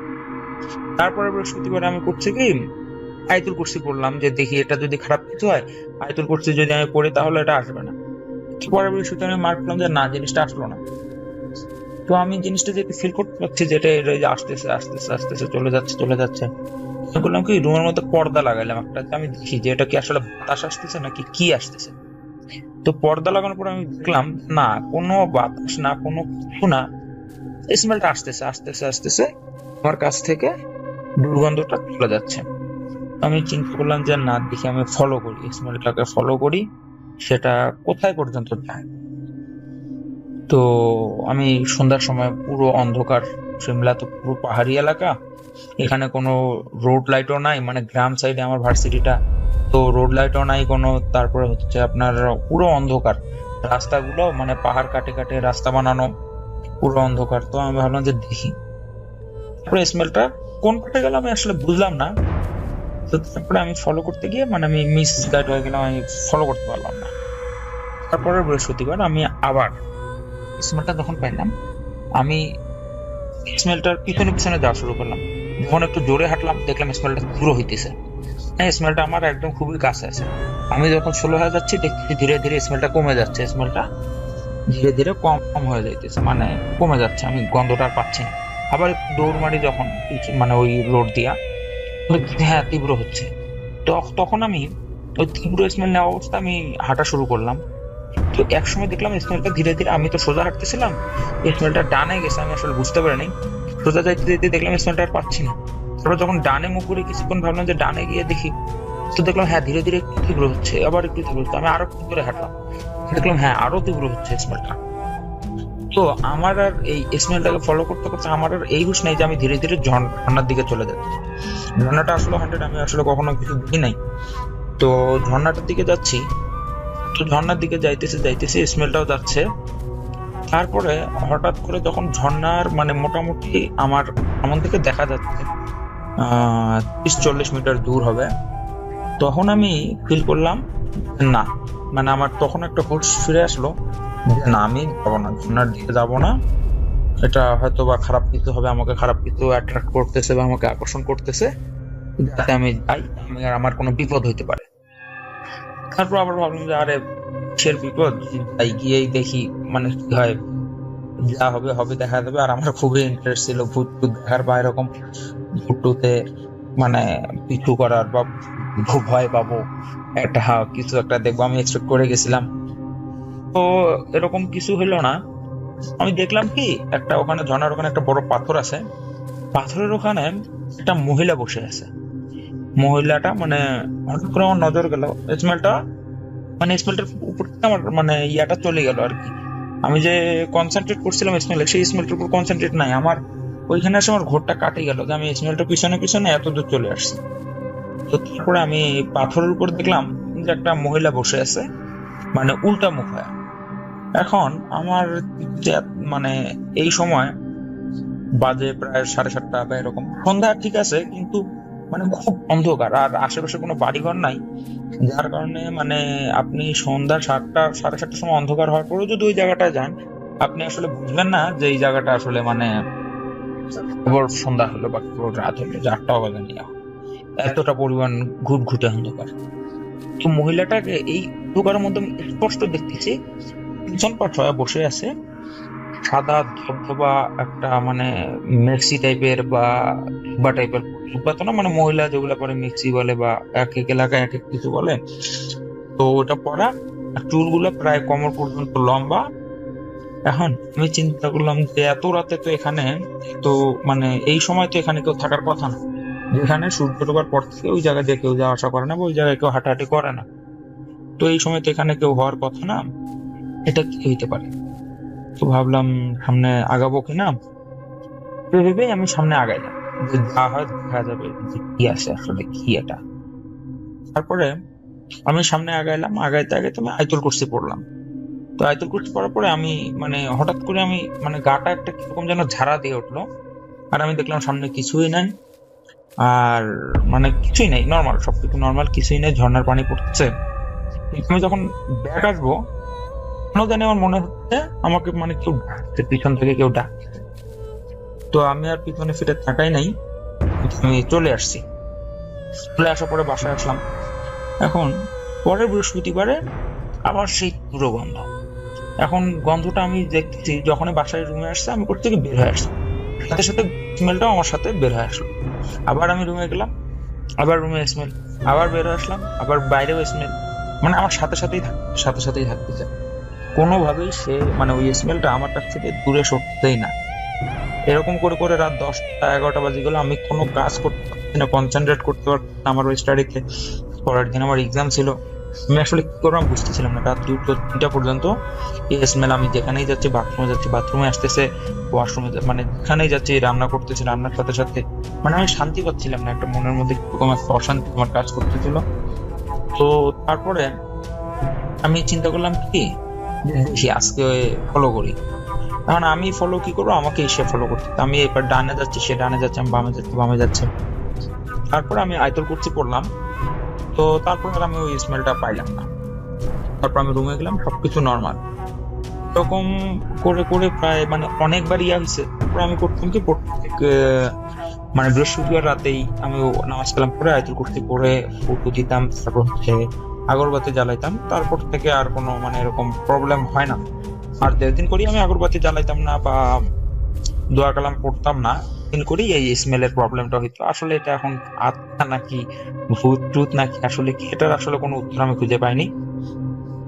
E: তারপরে বৃহস্পতিবার আমি করছি কি, আয়াতুল কুরসি পড়লাম যে দেখি এটা যদি খারাপ কিছু হয়, আয়াতুল কুরসি যদি আমি পড়ি তাহলে এটা আসবে না। পরের বৃহস্পতিবার আমি মার্ক করলাম যে না, জিনিসটা আসলো না। তো আমি জিনিসটা যেটা ফিল করতে পারছি, যেটা আসতেছে আসতেছে আসতেছে, চলে যাচ্ছে চলে যাচ্ছে। বললাম কি, রুমের মধ্যে পর্দা লাগাইলাম একটা, আমি দেখি যে এটা কি আসলে বাতাস আসতেছে নাকি কি আসতেছে। তো পর্দা লাগানোর পর আমি দেখলাম না, কোনো বাতাস না, কোনো কিছু না, স্মেলটা আসতেছে আসতেছে আসতেছে, আমার কাছ থেকে দুর্গন্ধটা চলে যাচ্ছে। আমি চিন্তা করলাম যে না, দেখি আমি ফলো করি, স্মেলটাকে ফলো করি, সেটা কোথায় পর্যন্ত যায়। তো আমি সন্ধ্যার সময়, পুরো অন্ধকার, সিমলা তো পুরো পাহাড়ি এলাকা, এখানে কোনো রোড লাইটও নাই, মানে গ্রাম সাইডে আমার ভার্সিটিটা, তো রোড লাইটও নাই কোনো। তারপরে হচ্ছে আপনার পুরো অন্ধকার, রাস্তাগুলো মানে পাহাড় কাটে কাটে রাস্তা বানানো, পুরো অন্ধকার। তো আমি ভাবলাম যে দেখি, তারপরে স্মেলটা কোন পাটে গেল আমি আসলে বুঝলাম না। তো তারপরে আমি ফলো করতে গিয়ে মানে আমি মিস গাইড হয়ে গেলাম, আমি ফলো করতে পারলাম না। তারপরে বৃহস্পতিবার আমি আবার স্মেলটা যখন পাইলাম, আমি স্মেলটার পিছনে পিছনে যাওয়া শুরু করলাম। যখন একটু জোরে হাঁটলাম, দেখলাম স্মেলটা পুরো হইতেছে, স্মেলটা আমার একদম খুবই কাছে আছে। আমি যখন স্লো হয়ে যাচ্ছি, দেখছি ধীরে ধীরে স্মেলটা কমে যাচ্ছে, স্মেলটা ধীরে ধীরে কম হয়ে যাইতেছে, মানে কমে যাচ্ছে, আমি গন্ধটা আর পাচ্ছি না। আবার একটু দৌড় মারি যখন মানে ওই রোড দিয়া, হ্যাঁ তীব্র হচ্ছে। তখন আমি ওই তীব্র স্মেল নেওয়া অবস্থা আমি হাঁটা শুরু করলাম। তো এক সময় দেখলাম স্মেলটা ধীরে ধীরে, আমি তো সোজা হাঁটতেছিলাম, স্মেলটা ডানে গেছে, আমি আসলে বুঝতে পারিনি। সোজা যাইতে যেতে দেখলাম স্মেলটা আর পাচ্ছি না। তারপর যখন ডানে মুখ করে কিছুক্ষণ ভাবলাম যে ডানে গিয়ে দেখি, তো দেখলাম হ্যাঁ ধীরে ধীরে একটু তীব্র হচ্ছে, আবার একটু তীব্র হচ্ছে। আমি আরো একটু করে হাঁটলাম, দেখলাম হ্যাঁ আরো তীব্র হচ্ছে স্মেলটা। তো আমার আর এই স্মেলটাকে ফলো করতে করতে আমার আর এই হুঁশ নেই যে আমি ধীরে ধীরে ঝর্ণার দিকে চলে যাচ্ছি। ঝর্ণাটা আসলে হান্ড্রেড, আমি আসলে কখনো কিছু দেখি নাই। তো ঝর্ণাটার দিকে যাচ্ছি, তো ঝর্ণার দিকে যাইতেছি স্মেলটাও যাচ্ছে। তারপরে হঠাৎ করে যখন ঝর্ণার মানে মোটামুটি আমার এমন থেকে দেখা যাচ্ছে 30-40 মিটার দূর হবে, তখন আমি ফিল করলাম না, মানে আমার তখন একটা হুঁশ ফিরে আসলো যে না আমি যাবো না, ঝর্ণার দিকে যাবো না। এটা হয়তো বা খারাপ কিছু হবে, আমাকে খারাপ কিছু অ্যাট্রাক্ট করতেছে বা আমাকে আকর্ষণ করতেছে, যাতে আমি যাই, আমার কোনো বিপদ হইতে পারে। তারপর আবার ভাবলাম যে আরে কিসের বিপদ, যাই গিয়েই দেখি মানে কি হয়, যা হবে হবে দেখা যাবে। আর আমার খুবই ইন্টারেস্ট ছিল ভূত দেখার বা এরকম ভূতটুতে মানে পিছু করার বা ভয় পাবো একটা, কিছু একটা দেখবো আমি এক্সপেক্ট করে গেছিলাম। তো এরকম কিছু হলো না। আমি দেখলাম কি একটা ওখানে ঝর্ণার ওখানে একটা বড় পাথর আছে, পাথরের ওখানে একটা মহিলা বসে আছে। মহিলাটা মানে হঠাৎ করে আমার নজর গেল, স্মেলটা মানে স্মেলটার উপর থেকে আমার মানে ইয়াটা চলে গেল আর কি। আমি যে কনসেন্ট্রেট করছিলাম স্মেলে, সেই স্মেলটার উপর কনসেন্ট্রেট নাই আমার, ওইখানে এসে আমার ঘোরটা কাটে গেল যে আমি স্মেলটা পিছনে পিছনে এত দূর চলে আসছি। তো তারপরে আমি পাথরের উপর দেখলাম যে একটা মহিলা বসে আছে, মানে উল্টা মুখ হয়ে। এখন আমার যে মানে এই সময় বাজে প্রায় 7:30 বা এরকম, সন্ধ্যা ঠিক আছে কিন্তু মানে খুব অন্ধকার, আর আশেপাশে কোনো বাড়িঘর নাই, যার কারণে মানে আপনি সন্ধ্যা 7:30 সময় অন্ধকার হওয়ার পরেও যদি ওই জায়গাটায় যান, আপনি আসলে বুঝবেন না যে এই জায়গাটা আসলে মানে কেবল সন্ধ্যা হলো বা কেবল রাত হলো, 8টা বাজে, এতটা পরিমাণ ঘুটঘুটে অন্ধকার। তো মহিলাটাকে এই অন্ধকারের মধ্যে আমি স্পষ্ট দেখতেছি পিছন পাশ হয়ে বসে আছে, সাদা ধবধবা একটা মানে মেক্সি টাইপের বা টাইপের, তো না মানে মহিলা যেগুলো পরে মেক্সি বলে বা এক এক এলাকায় এক এক কিছু বলে, তো ওটা পরা, আর চুলগুলো প্রায় কোমর পর্যন্ত লম্বা। এখন আমি চিন্তা করলাম যে এত রাতে তো এখানে, তো মানে এই সময় তো এখানে কেউ থাকার কথা না, যেখানে সূর্য ডোবার পর থেকে ওই জায়গায় দিয়ে কেউ যাওয়া আসা করে না বা ওই জায়গায় কেউ হাঁটাহাঁটি করে না, তো এই সময় তো এখানে কেউ হওয়ার কথা না, এটা কি হইতে পারে। তো ভাবলাম সামনে আগাবো কিনা, ভেবে আমি সামনে আগাইলাম, যে যা হয় দেখা যাবে যে কি আছে আসলে কি এটা। তারপরে আমি সামনে আগাইলাম, আগাইতে আগাইতে আমি আয়াতুল কুরসি পড়লাম। তো আয়াতুল কুরসি পড়ার পরে আমি মানে হঠাৎ করে আমি মানে গাটা একটা কিরকম যেন ঝাড়া দিয়ে উঠলো, আর আমি দেখলাম সামনে কিছুই নাই, আর মানে কিছুই নাই, নর্মাল, সবকিছু নর্মাল, কিছুই নেই, ঝর্ণার পানি পড়ছে। আমি যখন ব্যাক আসবো, কেন জানি আমার মনে হচ্ছে আমাকে মানে কেউ ডাকছে, পিছন থেকে কেউ ডাকছে। তো আমি আর পিছনে ফিরে তাকাই নাই, আমি চলে আসছি। চলে আসার পরে বাসায় আসলাম। এখন পরের বৃহস্পতিবারে আবার সেই পুরো গন্ধ। এখন গন্ধটা আমি দেখতেছি যখনই বাসায় রুমে আসছে, আমি কোথা থেকে বের হয়ে আসলাম, সাথে সাথে স্মেলটাও আমার সাথে বের হয়ে আসলো। আবার আমি রুমে গেলাম, আবার রুমে স্মেল, আবার বের হয়ে আসলাম, আবার বাইরেও স্মেল, মানে আমার সাথে সাথেই থাকতে চায়। কোনোভাবেই সে মানে ওই স্মেলটা আমার কাছ থেকে দূরে সরতেই না। এরকম করে করে রাত 10টা-11টা বাজে গেল, আমি কোনো কাজ করতে পারছি না, কনসেন্ট্রেট করতে পারছি না আমার ওই স্টাডিতে। পরের দিন আমার এক্সাম ছিল, আমি আসলে কি করবো বুঝতেছিলাম না। রাত 2-3টা পর্যন্ত এই স্মেল, আমি যেখানেই যাচ্ছি, বাথরুমে যাচ্ছি, বাথরুমে আসতেছে, ওয়াশরুমে মানে যেখানেই যাচ্ছি, রান্না করতেছি, রান্নার সাথে সাথে মানে আমি শান্তি পাচ্ছিলাম না, একটা মনের মধ্যে কিরকম একটা অশান্তি আমার কাজ করতেছিল। তো তারপরে আমি চিন্তা করলাম কি আজকে ফলো করি। এখন আমি ফলো কি করবো, আমাকে সে ফলো করতে, আমি এবার ডানে যাচ্ছি, সে ডানে যাচ্ছে, আমি বামে যাচ্ছে। তারপরে আমি আয়াতুল কুরসি পড়লাম, তো তারপর আমি ওই স্মেলটা পাইলাম না। তারপর আমি রুমে গেলাম, সবকিছু নর্মাল। এরকম করে করে প্রায় মানে অনেকবার ইয়া হয়েছে। তারপর আমি করতাম কি, মানে বৃহস্পতিবার রাতেই আমি নামাজ কালাম করে আয়াতুল কুরসি পড়ে ফটো দিতাম, তারপর হচ্ছে আগরবাতি জ্বালাইতাম। তারপর থেকে আর কোনো মানে এরকম প্রবলেম হয় না। আর যেদিন করি আমি আগরবাতি জ্বালাইতাম না বা দোয়া কালাম পড়তাম না, ফিল করি এই স্মেলের প্রবলেমটা হইতো। আসলে এটা এখন আত্মা নাকি ভূত টুত নাকি আসলে কি, এটার আসলে কোনো উত্তর আমি খুঁজে পাইনি।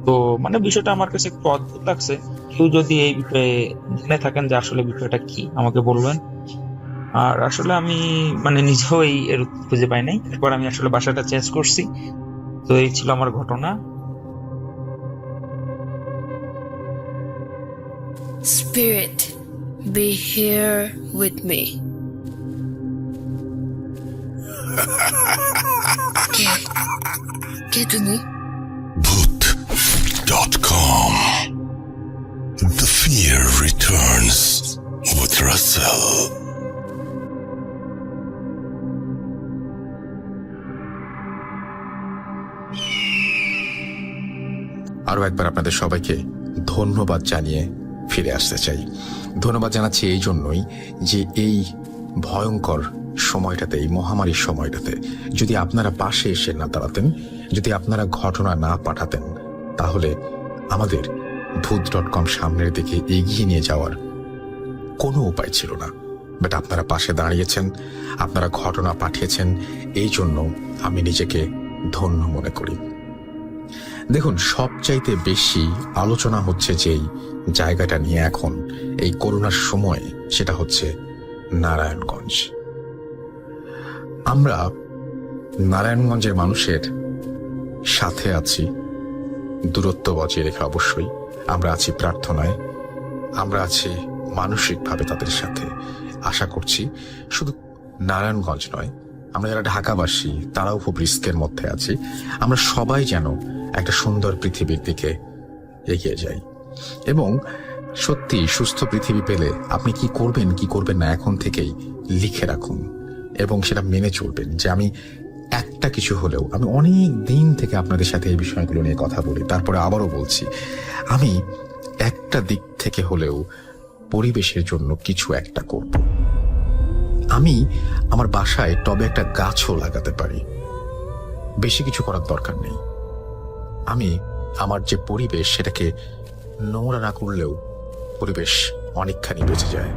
E: তো মানে বিষয়টা আমার কাছে একটু অদ্ভুত লাগছে। কেউ যদি এই বিষয়ে জেনে থাকেন যে আসলে বিষয়টা কি, আমাকে বলবেন। আর আসলে আমি মানে নিজেও এর উত্তর খুঁজে পাই নাই। এরপর আমি আসলে বাসাটা চেঞ্জ করছি। তো এই ছিল আমার ঘটনা।
B: Spirit, be here with me. কে তুমি?
C: Bhoot.com. The fear returns with Russell.
A: আরও একবার আপনাদের সবাইকে ধন্যবাদ জানিয়ে ফিরে আসতে চাই। ধন্যবাদ জানাচ্ছি এই জন্যই যে এই ভয়ঙ্কর সময়টাতে, এই মহামারীর সময়টাতে যদি আপনারা পাশে এসে না দাঁড়াতেন, যদি আপনারা ঘটনা না পাঠাতেন, তাহলে আমাদের ভূত.com সামনের দিকে এগিয়ে নিয়ে যাওয়ার কোনো উপায় ছিল না। বাট আপনারা পাশে দাঁড়িয়েছেন, আপনারা ঘটনা পাঠিয়েছেন, এই জন্য আমি নিজেকে ধন্য মনে করি। দেখুন, সবচাইতে বেশি আলোচনা হচ্ছে যেই জায়গাটা নিয়ে এখন এই করোনার সময়, সেটা হচ্ছে নারায়ণগঞ্জ। আমরা নারায়ণগঞ্জের মানুষের সাথে আছি, দূরত্ব বজায় রেখে অবশ্যই। আমরা আছি প্রার্থনায়, আমরা আছি মানসিকভাবে তাদের সাথে। আশা করছি শুধু নারায়ণগঞ্জ নয়, আমরা যারা ঢাকাবাসী তারাও খুব রিস্কের মধ্যে আছি। আমরা সবাই যেন একটা সুন্দর পৃথিবীর দিকে এগিয়ে যাই। এবং সত্যি সুস্থ পৃথিবী পেলে আপনি কি করবেন কি করবেন না এখন থেকেই লিখে রাখুন, এবং সেটা মেনে চলবেন। যে আমি একটা কিছু হলেও, আমি অনেক দিন থেকে আপনাদের সাথে এই বিষয়গুলো নিয়ে কথা বলি, তারপরে আবারও বলছি, আমি একটা দিক থেকে হলেও পরিবেশের জন্য কিছু একটা করব। আমি আমার বাসায় টবে একটা গাছও লাগাতে পারি, বেশি কিছু করার দরকার নেই। আমি আমার যে পরিবেশ সেটাকে নোংরা না করলেও পরিবেশ অনেকখানি বেঁচে যায়।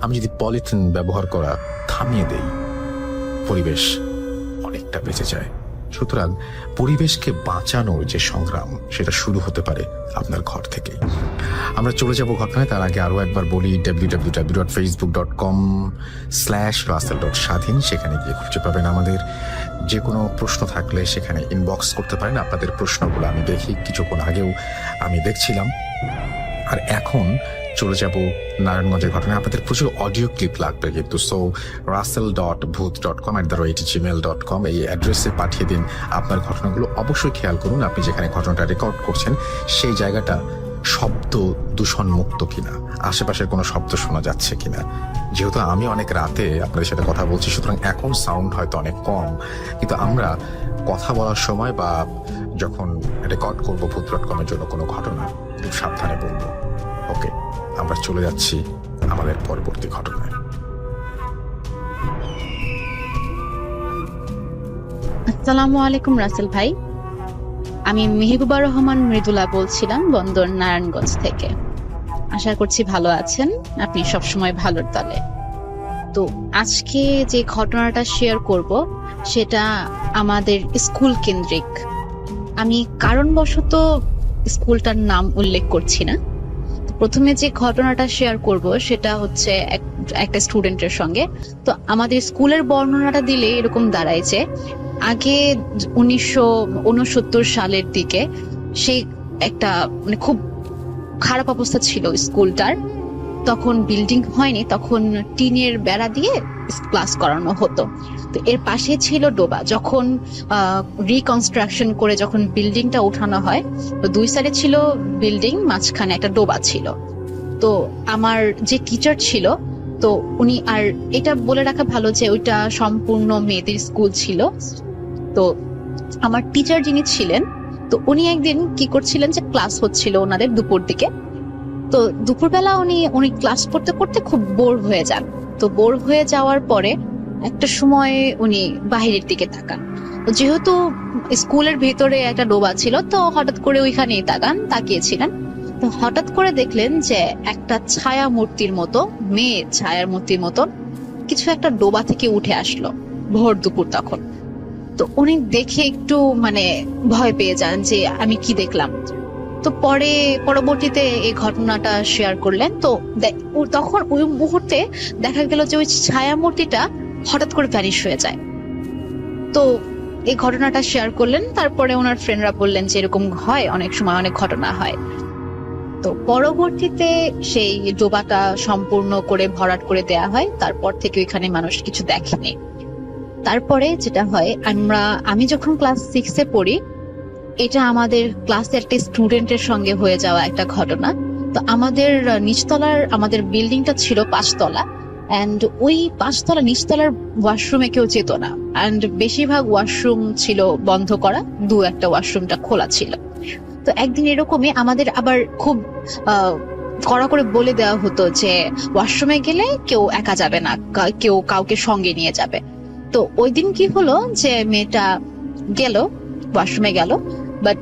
A: আমি যদি পলিথিন ব্যবহার করা থামিয়ে দেই, পরিবেশ অনেকটা বেঁচে যায়। সুতরাং পরিবেশকে বাঁচানোর যে সংগ্রাম, সেটা শুরু হতে পারে আপনার ঘর থেকে। আমরা চলে যাব ঘটনায়। তার আগে আরো একবার বলি, www.facebook.com/russell.স্বাধীন, সেখানে গিয়ে খুঁজে পাবেন আমাদের। যে কোনো প্রশ্ন থাকলে সেখানে ইনবক্স করতে পারেন। আপনাদের প্রশ্নগুলো আমি দেখি, কিছুক্ষণ আগেও আমি দেখছিলাম। আর এখন চলে যাব নারায়ণগঞ্জের ঘটনায়। আপনাদের প্রচুর অডিও ক্লিপ লাগবে কিন্তু। সো russell.booth.com@gmail.com এই অ্যাড্রেসে পাঠিয়ে দিন আপনার ঘটনাগুলো। অবশ্যই খেয়াল করুন আপনি যেখানে ঘটনাটা রেকর্ড করছেন সেই জায়গাটা শব্দ দূষণ মুক্ত কিনা, আশেপাশের কোনো শব্দ শোনা যাচ্ছে কিনা। যেহেতু আমি অনেক রাতে আপনাদের সাথে কথা বলছি, সুতরাং এখন সাউন্ড হয়তো অনেক কম, কিন্তু আমরা কথা বলার সময় বা যখন রেকর্ড করবো ভূত.com-এর জন্য কোনো ঘটনা, খুব সাবধানে বলবো। ওকে, আমরা চলে যাচ্ছি আমাদের পরবর্তী ঘটনায়।
F: আসসালামু আলাইকুম রাসেল ভাই, আমি মেহবুবা রহমান মৃদুলা বলছিলাম বন্দর নারায়ণগঞ্জ থেকে। আশা করছি ভালো আছেন, আপনি সবসময় ভালোর দলে। তো আজকে যে ঘটনাটা শেয়ার করব সেটা আমাদের স্কুল কেন্দ্রিক। আমি কারণবশত স্কুলটার নাম উল্লেখ করছি না। প্রথমে যে ঘটনাটা শেয়ার করব সেটা হচ্ছে একটা স্টুডেন্টের সঙ্গে। তো আমাদের স্কুলের বর্ণনাটা দিলে এরকম দাঁড়ায় যে আগে 1969 সালের দিকে সেই একটা মানে খুব খারাপ অবস্থা ছিল স্কুলটার। তখন বিল্ডিং হয়নি, তখন টিনের বেড়া দিয়ে ক্লাস করানো হতো। তো এর পাশে ছিল ডোবা। যখন রিকনস্ট্রাকশন করে যখন বিল্ডিংটা উঠানো হয়, তো দুই সাইডে ছিল বিল্ডিং, মাঝখানে একটা ডোবা ছিল। তো আমার যে টিচার ছিল, তো উনি, আর এটা বলে রাখা ভালো যে ওইটা সম্পূর্ণ মেয়েদের স্কুল ছিল। তো আমার টিচার যিনি ছিলেন, তো উনি একদিন কি করছিলেন যে ক্লাস হচ্ছিল ওনাদের দুপুর দিকে। তো দুপুরবেলা উনি ক্লাস করতে করতে খুব বোর হয়ে যান। তো বোর হয়ে যাওয়ার পরে একটা সময় উনি বাহিরের দিকে তাকান। যেহেতু স্কুলের ভেতরে একটা ডোবা ছিল, তো হঠাৎ করে ওইখানেই তাকিয়েছিলেন। তো হঠাৎ করে দেখলেন যে একটা ছায়া মূর্তির মতো, মেয়ে ছায়ার মূর্তির মতো কিছু একটা ডোবা থেকে উঠে আসলো ভোর দুপুর তখন। তো উনি দেখে একটু মানে ভয় পেয়ে যান যে আমি কি দেখলাম। তো পরবর্তীতে এই ঘটনাটা শেয়ার করলেন। তো তখন ওই মুহূর্তে দেখা গেল যে ওই ছায়া মূর্তিটা হঠাৎ করে ভ্যানিশ হয়ে যায়। তো এই ঘটনাটা শেয়ার করলেন। তারপরে ওনার ফ্রেন্ডরা বললেন যে এরকম হয়, অনেক সময় অনেক ঘটনা হয়। তো পরবর্তীতে সেই ডোবাটা সম্পূর্ণ করে ভরাট করে দেয়া হয়। তারপর থেকে ওইখানে মানুষ কিছু দেখেনি। তারপরে যেটা হয়, আমি যখন ক্লাস 6-এ পড়ি, এটা আমাদের ক্লাসে একটা স্টুডেন্টের সঙ্গে হয়ে যাওয়া একটা ঘটনা। তো আমাদের নিচতলার আমাদের বিল্ডিংটা ছিল 5 তলা, এন্ড ওই 5 তলা নিচতলার ওয়াশরুমে কেউ যেত না, এন্ড বেশিরভাগ ওয়াশরুম ছিল বন্ধ করা, 2-একটা ওয়াশরুমটা খোলা ছিল। তো একদিন এরকমই আমাদের আবার খুব কড়া করে বলে দেওয়া হতো যে ওয়াশরুমে গেলে কেউ একা যাবে না, কেউ কাউকে সঙ্গে নিয়ে যাবে। তো ওই দিন কি হলো যে মেয়েটা গেল, ওয়াশরুমে গেল, বাট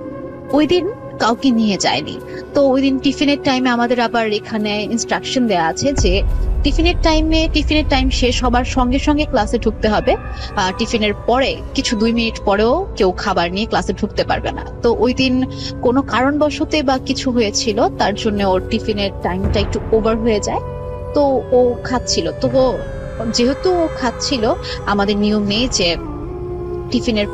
F: ওই দিন কাউকে নিয়ে যায়নি। তো ওই দিন টিফিনের টাইমে আমাদের আবার এখানে ইনস্ট্রাকশন দেওয়া আছে যে টিফিনের টাইম শেষ হবার সঙ্গে সঙ্গে ক্লাসে ঢুকতে হবে। টিফিনের পরে কিছু 2 মিনিট পরেও কেউ খাবার নিয়ে ক্লাসে ঢুকতে পারবে না। তো ওই দিন কোনো কারণবশতে বা কিছু হয়েছিল, তার জন্য ওর টিফিনের টাইমটা একটু ওভার হয়ে যায়। তো ও খাচ্ছিল। তো যেহেতু ও খাচ্ছিল, আমাদের নিয়ম নেই যে টিফিনের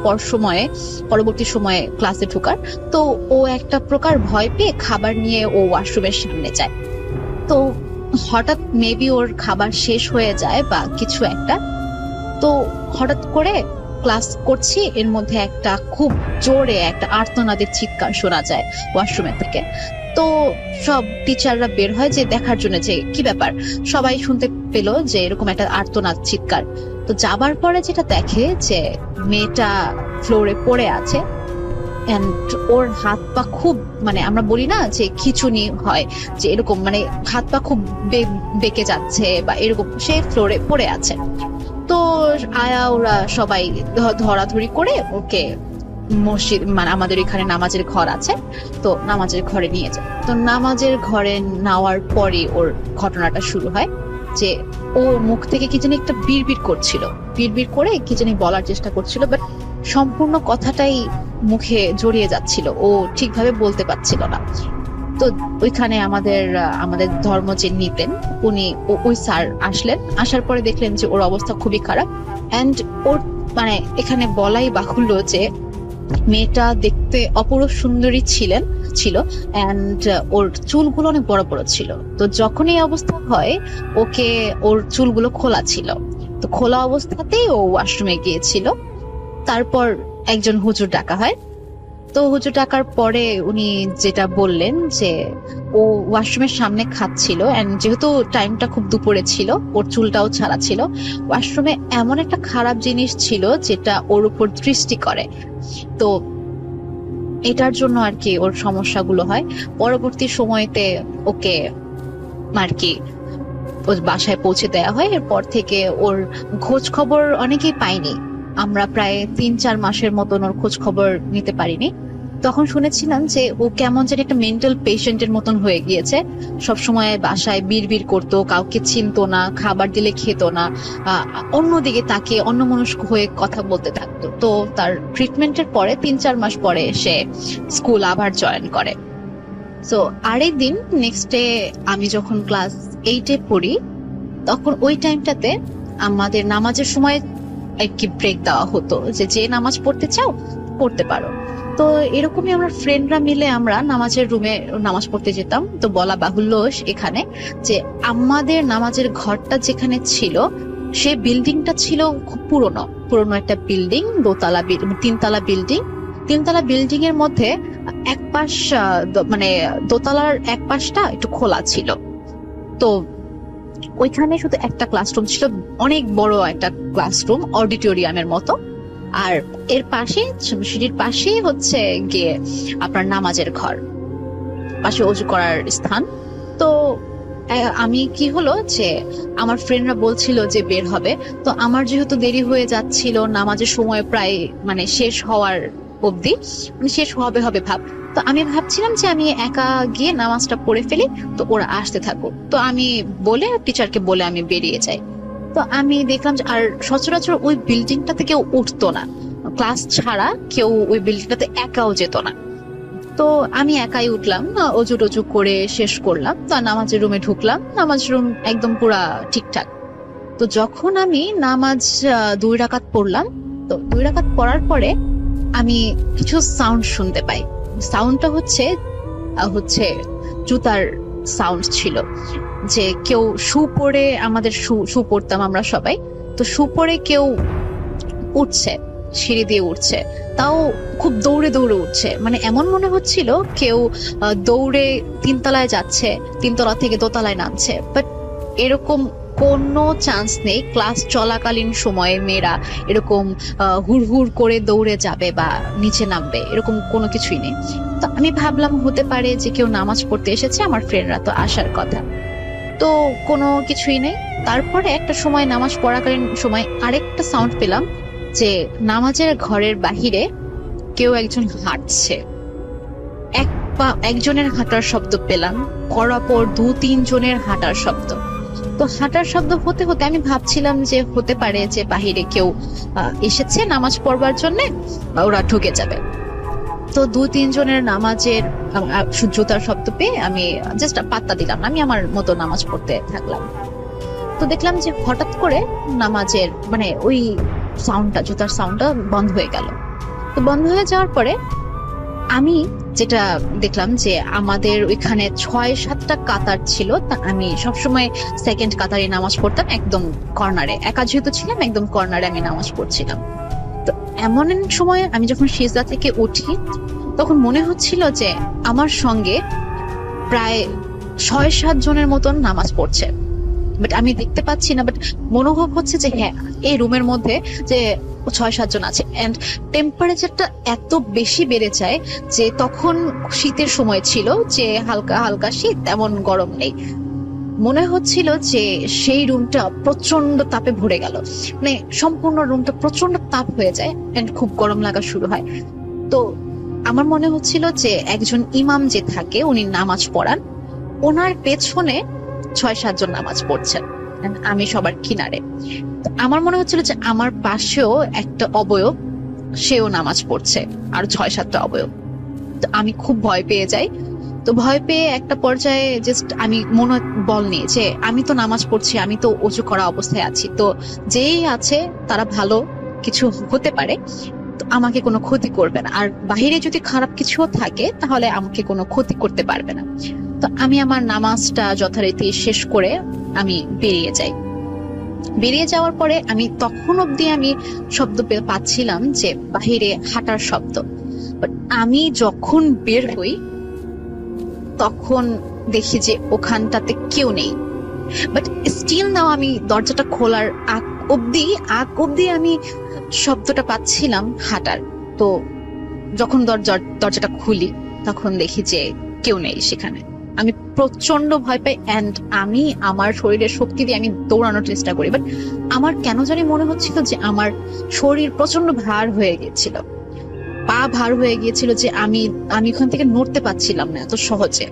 F: পরবর্তী সময়ে ক্লাসে ঢোকার। তো ও একটা প্রকার ভয় পেয়ে খাবার নিয়ে ও ওয়াশরুমের সামনে যায়। তো হঠাৎ মেবি ওর খাবার শেষ হয়ে যায় বা কিছু একটা। তো হঠাৎ করে ক্লাস করছি, এর মধ্যে একটা খুব জোরে একটা আর্তনাদের চিৎকার শোনা যায় ওয়াশরুমের থেকে। তো সব টিচাররা বের হয় যে দেখার জন্য যে কি ব্যাপার। সবাই শুনতে পেল যে এরকম একটা আর্তনাদ চিৎকার। তো যাবার পরে যেটা দেখে যে মেয়েটা ফ্লোরে পড়ে আছে, এন্ড ওর হাত পা খুব মানে আমরা বলি না যে খিঁচুনি হয়, যে এরকম মানে হাত পা খুব বেঁকে যাচ্ছে বা এরকম, সে ফ্লোরে পড়ে আছে। তো ওরা সবাই ধরাধরি করে ওকে মসজিদ, মানে আমাদের এখানে নামাজের ঘর আছে, তো নামাজের ঘরে নিয়ে যায়। তো নামাজের ঘরে নেওয়ার পরে ওর ঘটনাটা শুরু হয় যে ও মুখ থেকে কি জানি একটা বিড়বিড় করছিল, বিড়বিড় করে কি জানি বলার চেষ্টা করছিল, বাট সম্পূর্ণ কথাটাই মুখে জড়িয়ে যাচ্ছিল, ও ঠিকভাবে বলতে পারছিল না। তো ওইখানে আমাদের ধর্ম যে নিতেন উনি, ওই স্যার আসলেন। আসার পরে দেখলেন যে ওর অবস্থা খুবই খারাপ, এন্ড ওর মানে এখানে বলাই বাহুল্য যে মেয়েটা দেখতে অপরূপ সুন্দরী ছিল, এন্ড ওর চুলগুলো অনেক বড় বড় ছিল। তো যখন এই অবস্থা হয়, ওর চুলগুলো খোলা ছিল। তো খোলা অবস্থাতেই ও ওয়াশরুমে গিয়েছিল। তারপর একজন হুজুর ডাকা হয়। তো হুজুর ডাকার পরে উনি যেটা বললেন যে ও ওয়াশরুমের সামনে খাচ্ছিল, এন্ড যেহেতু টাইমটা খুব দুপুরে ছিল, ওর চুলটাও ছাড়া ছিল। ওয়াশরুমে এমন একটা খারাপ জিনিস ছিল যেটা ওর উপর দৃষ্টি করে। তো এটার জন্য আর কি ওর সমস্যাগুলো হয়। পরবর্তী সময়তে ওকে আর কি ওর বাসায় পৌঁছে দেওয়া হয়। এরপর থেকে ওর খোঁজ খবর অনেকেই পাইনি। আমরা প্রায় 3-4 মাসের মতন ওর খোঁজ খবর নিতে পারিনি। তখন শুনেছিলাম যে ও কেমন যেন একটা মেন্টাল পেশেন্টের মতন হয়ে গিয়েছে। সবসময় বাসায় বিড়বিড় করতো, কাউকে চিনতো না, খাবার দিলে খেত না, অন্যদিকে তাকে অন্যমনস্ক হয়ে কথা বলতে থাকতো। তো তার ট্রিটমেন্টের পরে 3-4 মাস পরে সে স্কুল আবার জয়েন করে। সো আরেকদিন নেক্সট ডে আমি যখন ক্লাস 8-এ পড়ি, তখন ওই টাইমটাতে আমাদের নামাজের সময় একটি ব্রেক দেওয়া হতো যে নামাজ পড়তে চাও পড়তে পারো। তো এরকমই আমরা ফ্রেন্ডরা মিলে আমরা নামাজের রুমে নামাজ পড়তে যেতাম। তো বলা বাহুল্য এখানে যে আমাদের নামাজের ঘরটা যেখানে ছিল, সে বিল্ডিংটা ছিল খুব পুরনো একটা বিল্ডিং, 3তলা বিল্ডিং। 3তলা বিল্ডিং এর মধ্যে এক পাশ মানে দোতলার এক পাশটা একটু খোলা ছিল। তো ওইখানে শুধু একটা ক্লাসরুম ছিল, অনেক বড় একটা ক্লাসরুম, অডিটোরিয়ামের মতো। আর এর পাশে সিঁড়ির পাশেই হচ্ছে গিয়ে আপনার নামাজের ঘর, পাশে অজু করার স্থান। তো আমি কি হলো যে আমার ফ্রেন্ডরা বলছিল যে বের হবে। তো আমার যেহেতু দেরি হয়ে যাচ্ছিল, নামাজের সময় প্রায় মানে শেষ হওয়ার অবধি, মানে শেষ হবে ভাব। তো তো আমি ভাবছিলাম যে আমি একা গিয়ে নামাজটা পড়ে ফেলি, তো ওরা আসতে থাকুক। তো আমি বলে টিচারকে বলে আমি বেরিয়ে যাই। তো আমি দেখলাম যে আর সচরাচর ওই বিল্ডিংটাতে কেউ উঠতো না, ক্লাস ছাড়া কেউ ওই বিল্ডিংটাতে একাও যেত না। তো আমি একাই উঠলাম, অজু টজু করে শেষ করলাম, তো নামাজের রুমে ঢুকলাম। নামাজ রুম একদম পুরা ঠিকঠাক। তো যখন আমি নামাজ 2 রাকাত পড়লাম, তো 2 রাকাত পড়ার পরে আমি কিছু সাউন্ড শুনতে পাই। সাউন্ডটা হচ্ছে জুতার সাউন্ড ছিল, যে কেউ শু পরে, আমাদের শু পরতাম আমরা সবাই, তো শু পরে কেউ উঠছে, সিঁড়ি দিয়ে উঠছে, তাও খুব দৌড়ে দৌড়ে উঠছে। মানে এমন মনে হচ্ছিল কেউ দৌড়ে 3 তলায় যাচ্ছে, 3 তলা থেকে 2 তলায় নামছে। বাট এরকম কোনো চান্স নেই। ক্লাস চলাকালীন সময়ে মেয়েরা এরকম হুড়হুড় করে দৌড়ে যাবে বা নিচে নামবে, এরকম কোনো কিছুই নেই। তো আমি ভাবলাম হতে পারে যে কেউ নামাজ পড়তে এসেছে, আমার ফ্রেন্ডরা তো আসার কথা, তো কোনো কিছুই নেই। তারপরে একটা সময় নামাজ পড়াকালীন সময় আরেকটা সাউন্ড পেলাম, যে নামাজের ঘরের বাহিরে কেউ একজন হাঁটছে। একজনের হাঁটার শব্দ পেলাম, পরপর 2-3 জনের হাঁটার শব্দ। তো হাঁটার শব্দ হতে হতে আমি ভাবছিলাম যে হতে পারে যে বাহিরে কেউ এসেছে নামাজ পড়বার জন্য, ওরা ঢুকে যাবে। তো 2-3 জনের নামাজের জুতার শব্দ পেয়ে আমি জাস্ট পাত্তা দিলাম না, আমি আমার মতো নামাজ পড়তে থাকলাম। তো দেখলাম যে হঠাৎ করে নামাজের মানে ওই সাউন্ডটা, জুতার সাউন্ডটা বন্ধ হয়ে গেল। তো বন্ধ হয়ে যাওয়ার পরে আমি যেটা দেখলাম যে আমাদের ওইখানে 6-7টা কাতার ছিল, তা আমি সবসময় সেকেন্ড কাতারে নামাজ পড়তাম, একদম কর্নারে। একা যেহেতু ছিলাম, একদম কর্নারে আমি নামাজ পড়ছিলাম। তো এমন সময় আমি যখন সিজদা থেকে উঠি, তখন মনে হচ্ছিল যে আমার সঙ্গে প্রায় 6-7 জনের মতন নামাজ পড়ছে, বাট আমি দেখতে পাচ্ছি না। বাট মনোভাব হচ্ছে যে হ্যাঁ, এই রুমের মধ্যে যে 6-7 জন আছে। এন্ড টেম্পারেচারটা এত বেশি বেড়ে যায় যে তখন শীতের সময় ছিল, যে হালকা হালকা শীত, তেমন গরম নেই। মনে হচ্ছিল যে সেই রুমটা প্রচন্ড তাপে ভরে গেল, মানে সম্পূর্ণ রুমটা প্রচন্ড তাপ হয়ে যায় এন্ড খুব গরম লাগা শুরু হয়। তো আমার মনে হচ্ছিল যে একজন ইমাম যে থাকে, উনি নামাজ পড়ান, ওনার পেছনে 6-7 জন নামাজ পড়ছেন, আমি সবার কিনারে। আমার মনে হচ্ছিল যে আমার পাশেও একটা অবয়ব, সেও নামাজ পড়ছে, আর 6-7টা অবয়ব। তো আমি খুব ভয় পেয়ে যাই। তো ভয় পেয়ে একটা পর্যায়ে জাস্ট আমি মনে বল নিয়ে যে আমি তো নামাজ পড়ছি, আমি তো ওযু করা অবস্থায় আছি, তো যেই আছে তারা ভালো কিছু হতে পারে, তো আমাকে কোনো ক্ষতি করবে না, আর বাহিরে যদি খারাপ কিছুও থাকে তাহলে আমাকে কোনো ক্ষতি করতে পারবে না। তো আমি আমার নামাজটা যথারীতি শেষ করে আমি বেরিয়ে যাই। বেরিয়ে যাওয়ার পরে আমি তখন অব্দি আমি শব্দ পাচ্ছিলাম যে বাহিরে হাঁটার শব্দ। বাট আমি যখন বের হই তখন দেখি যে ওখানটাতে কেউ নেই। বাট স্টিল নাও আমি দরজাটা খোলার আগ অব্দি আমি শব্দটা পাচ্ছিলাম হাঁটার। তো যখন দরজাটা খুলি তখন দেখি যে কেউ নেই সেখানে। আমি প্রচন্ড ভয় পাই এন্ড আমি আমার শরীরের শক্তি দিয়ে আমি দৌড়ানোর চেষ্টা করি, বাট আমার কেন জানি মনে হচ্ছিল যে আমার শরীর প্রচন্ড ভার হয়ে গিয়েছিল, পা ভার হয়ে গিয়েছিল, যে আমি ওখান থেকে নড়তে পারছিলাম না এত সহজে।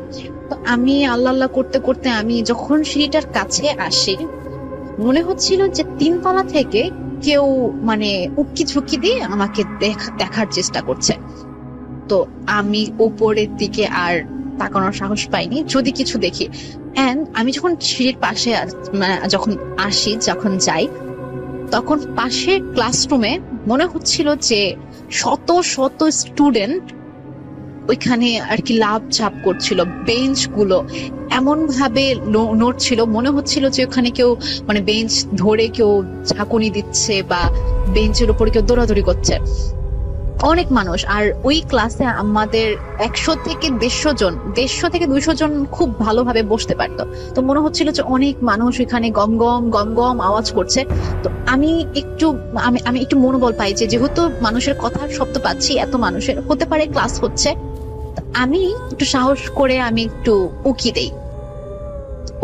F: তো আমি আল্লাহ আল্লাহ করতে করতে আমি যখন সিঁড়িটার কাছে আসি, মনে হচ্ছিল যে 3 তলা থেকে কেউ মানে উকি ঝুঁকি দিয়ে আমাকে দেখার চেষ্টা করছে। তো আমি উপরের দিকে আর তাকানোর সাহস পাইনি যদি কিছু দেখি। এন্ড আমি যখন সিঁড়ির পাশে যখন যাই, তখন পাশে ক্লাসরুমে মনে হচ্ছিল যে শত শত স্টুডেন্ট ওইখানে আর কি লাভ ঝাপ করছিল। বেঞ্চ গুলো এমন ভাবে নড়ছিল, মনে হচ্ছিল যে ওখানে কেউ মানে বেঞ্চ ধরে কেউ ঝাঁকুনি দিচ্ছে বা বেঞ্চের উপরে কেউ দৌড়াদৌড়ি করছে। অনেক মানুষ, আর ওই ক্লাসে আমাদের 100 থেকে 200 জন খুব ভালোভাবে বসতে পারতো। তো মনে হচ্ছিল যে অনেক মানুষ এখানে গম গম আওয়াজ করছে। তো আমি একটু মনোবল পাই যে যেহেতু মানুষের কথার শব্দ পাচ্ছি, এত মানুষের হতে পারে ক্লাস হচ্ছে। আমি একটু সাহস করে আমি একটু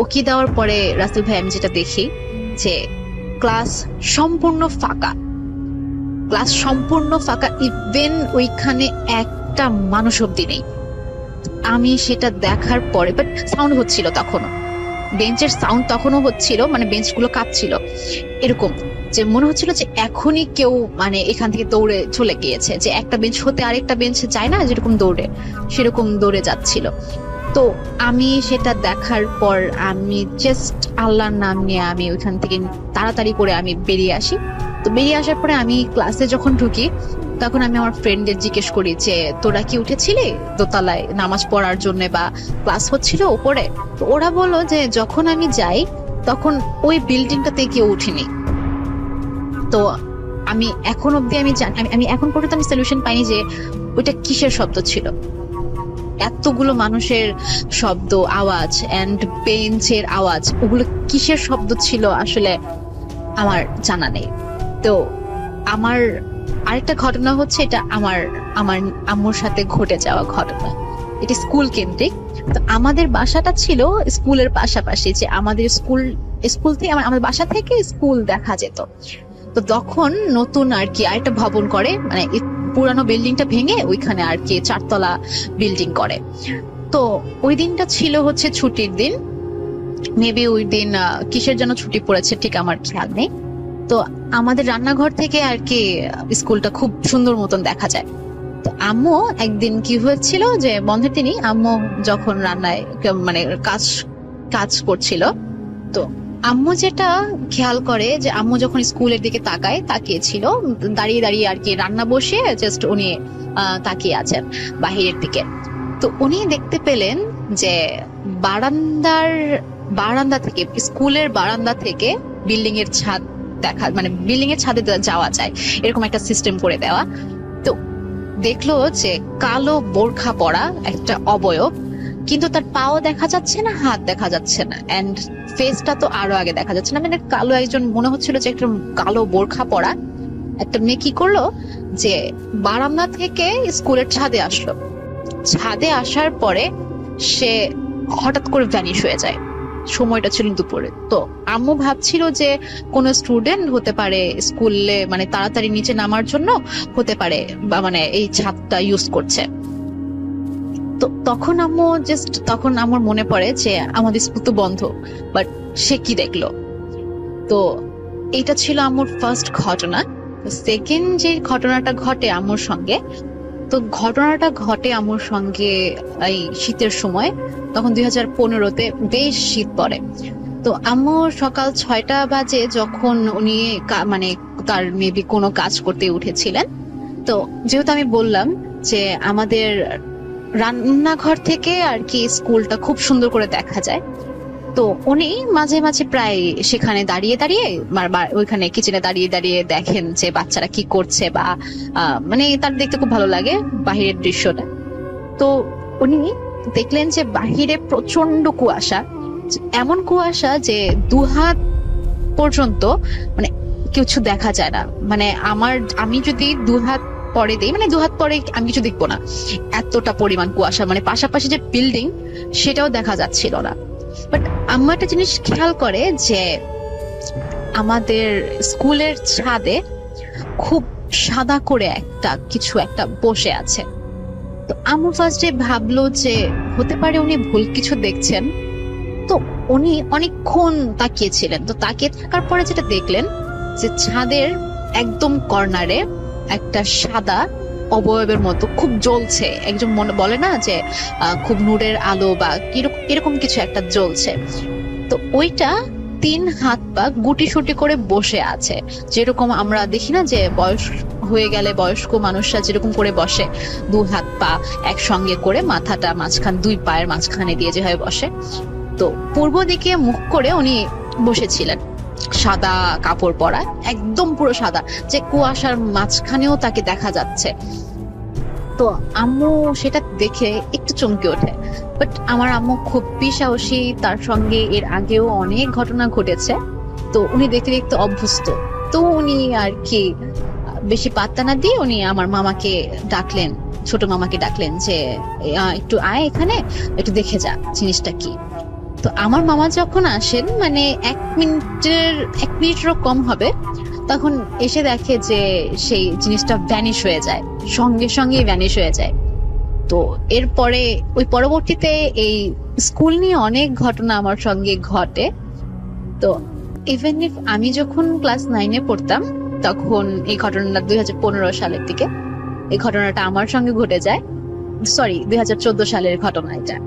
F: উকি দেওয়ার পরে রাসেল ভাই আমি যেটা দেখি যে ক্লাস সম্পূর্ণ ফাঁকা। ইভেন ওইখানে একটা মানুষ অব্দি নেই। আমি সেটা দেখার পরে, বাট সাউন্ড হচ্ছিল তখনও, বেঞ্চের সাউন্ড তখনও হচ্ছিল, মানে বেঞ্চগুলো কাঁপছিল, এরকম যে মনে হচ্ছিল যে এখনই কেউ মানে এখান থেকে দৌড়ে চলে গিয়েছে, যে একটা বেঞ্চ হতে আরেকটা বেঞ্চে যায় না যেরকম দৌড়ে, সেরকম দৌড়ে যাচ্ছিল। তো আমি সেটা দেখার পর আমি জাস্ট আল্লাহর নাম নিয়ে আমি ওইখান থেকে তাড়াতাড়ি করে আমি বেরিয়ে আসি। তো বেরিয়ে আসার পরে আমি ক্লাসে যখন ঢুকি তখন আমি আমার ফ্রেন্ডদের জিজ্ঞেস করি যে তোরা কি উঠেছিলি দোতলায় নামাজ পড়ার জন্য বা ক্লাস হচ্ছিল উপরে? তো ওরা বললো যে যখন আমি যাই তখন ওই বিল্ডিংটাতে কেউ উঠিনি। তো আমি এখন অব্দি আমি জানি, আমি এখন পর্যন্ত আমি সলিউশন পাইনি যে ওইটা কিসের শব্দ ছিল। এতগুলো মানুষের শব্দ, আওয়াজ এন্ড বেঞ্চের আওয়াজ, ওগুলো কিসের শব্দ ছিল আসলে আমার জানা নেই। তো আমার আরেকটা ঘটনা হচ্ছে, এটা আমার আম্মুর সাথে ঘটে যাওয়া ঘটনা। এটি স্কুল কেন্দ্রিক। তো আমাদের বাসাটা ছিল স্কুলের পাশাপাশি, যে আমাদের স্কুল থেকে আমাদের বাসা থেকে স্কুল দেখা যেত। তো তখন নতুন আর কি আরেকটা ভবন করে, মানে পুরানো বিল্ডিংটা ভেঙে ওইখানে আর কি 4 তলা বিল্ডিং করে। তো ওই দিনটা ছিল হচ্ছে ছুটির দিন, মেবি ওই দিন কিসের জন্য ছুটি পড়েছে ঠিক আমার খেয়াল নেই। তো আমাদের রান্নাঘর থেকে আর কি স্কুলটা খুব সুন্দর মতন দেখা যায়। তো আম্মু একদিন কি হয়েছিল যে বন্ধের দিনই আম্মু যখন রান্নায় মানে কাজ করছিল, তো আম্মু যেটা খেয়াল করে যে আম্মু যখন স্কুলের দিকে তাকিয়েছিল, দাঁড়িয়ে দাঁড়িয়ে আর কি রান্না বসিয়ে জাস্ট উনি তাকিয়ে আছেন বাহিরের দিকে। তো উনি দেখতে পেলেন যে বারান্দা থেকে, স্কুলের বারান্দা থেকে বিল্ডিং এর ছাদ দেখা, মানে বিল্ডিং এর ছাদে যাওয়া যায় এরকম একটা সিস্টেম করে দেওয়া। তো দেখলো যে কালো বোরখা পরা একটা অবয়ব, কিন্তু তার পাও দেখা যাচ্ছে না, হাত দেখা যাচ্ছে না, এন্ড ফেসটা তো আরো আগে দেখা যাচ্ছে না। মানে কালো একজন মনে হচ্ছিল যে একটা কালো বোরখা পরা একটা মেয়ে কি করলো যে বারান্দা থেকে স্কুলের ছাদে আসলো। ছাদে আসার পরে সে হঠাৎ করে ভ্যানিশ হয়ে যায়। সময়টা ছিল দুপুরে। তো আম্মু ভাবছিল যে কোন স্টুডেন্ট হতে পারে স্কুলে, মানে তাড়াতাড়ি নিচে নামার জন্য হতে পারে, বা মানে এই ছাদটা ইউজ করছে। তো তখন আমার মনে পড়ে যে আমাদের স্কুল তো বন্ধ, বাট সে কি দেখলো। তো এটা ছিল আম্মুর ফার্স্ট ঘটনা। সেকেন্ড যে ঘটনাটা ঘটে আম্মুর সঙ্গে, তো ঘটনাটা ঘটে আম্মুর সঙ্গে এই শীতের সময়, তখন 2015-তে বেশ শীত পড়ে। তো আম্মু সকাল 6টা বাজে যখন উনি মানে তার মেবি কোনো কাজ করতে উঠেছিলেন। তো যেহেতু আমি বললাম যে আমাদের রান্নাঘর থেকে আর কি স্কুলটা খুব সুন্দর করে দেখা যায়, তো উনি মাঝে মাঝে প্রায় সেখানে দাঁড়িয়ে দাঁড়িয়ে ওইখানে কিচেনে দাঁড়িয়ে দাঁড়িয়ে দেখেন যে বাচ্চারা কি করছে, বা মানে তার দেখতে খুব ভালো লাগে বাহিরের দৃশ্যটা। তো উনি দেখলেন যে বাহিরে প্রচন্ড কুয়াশা, এমন কুয়াশা যে 2 হাত পর্যন্ত মানে কিছু দেখা যায় না। মানে আমি যদি 2 হাত পরে দিই, মানে 2 হাত পরে আমি কিছু দেখবো না, এতটা পরিমাণ কুয়াশা। মানে পাশাপাশি যে বিল্ডিং সেটাও দেখা যাচ্ছিল না। বাট আম্মা একটা জিনিস খেয়াল করে যে আমাদের স্কুলের ছাদে খুব সাদা করে কিছু একটা বসে আছে। তো আম্মু ফার্স্টে ভাবলো যে হতে পারে উনি ভুল কিছু দেখছেন। তো উনি অনেকক্ষণ তাকিয়েছিলেন। তো তাকিয়ে থাকার পরে যেটা দেখলেন যে ছাদের একদম কর্নারে একটা সাদা অবয়বের মতো খুব জ্বলছে, একজন মনে বলে না যে খুব নূরের আলো বা এরকম কিছু একটা জ্বলছে। তো ওইটা 3 হাত পা গুটি সুটি করে বসে আছে, যেরকম আমরা দেখি না যে বয়স হয়ে গেলে বয়স্ক মানুষরা যেরকম করে বসে, 2 হাত পা একসঙ্গে করে মাথাটা মাঝখান 2 পায়ের মাঝখানে দিয়ে যেভাবে বসে। তো পূর্ব দিকে মুখ করে উনি বসেছিলেন, সাদা কাপড় পরা, একদম পুরো সাদা, যে কুয়াশার মাঝখানেও তাকে দেখা যাচ্ছে। তো আম্মু সেটা দেখে একটু চমকে ওঠে। বাট আমার আম্মু খুব সাহসী, তার সঙ্গে এর আগেও অনেক ঘটনা ঘটেছে, তো উনি দেখতে দেখতে অভ্যস্ত। তো উনি আর কি বেশি পাত্তা না দিয়ে উনি আমার মামাকে ডাকলেন, ছোট মামাকে ডাকলেন যে একটু আয় এখানে, একটু দেখে যা জিনিসটা কি। তো আমার মামা যখন আসেন, মানে 1 মিনিটেরও কম হবে, তখন এসে দেখে যে সেই জিনিসটা ভ্যানিশ হয়ে যায়, সঙ্গে সঙ্গে ভ্যানিশ হয়ে যায়। তো এরপরে ওই পরবর্তীতে এই স্কুল নিয়ে অনেক ঘটনা আমার সঙ্গে ঘটে। তো ইভেন ইফ আমি যখন ক্লাস 9-এ পড়তাম তখন এই ঘটনাটা 2015 সালের দিকে এই ঘটনাটা আমার সঙ্গে ঘটে যায়। সরি, 2014 সালের ঘটনা এটা।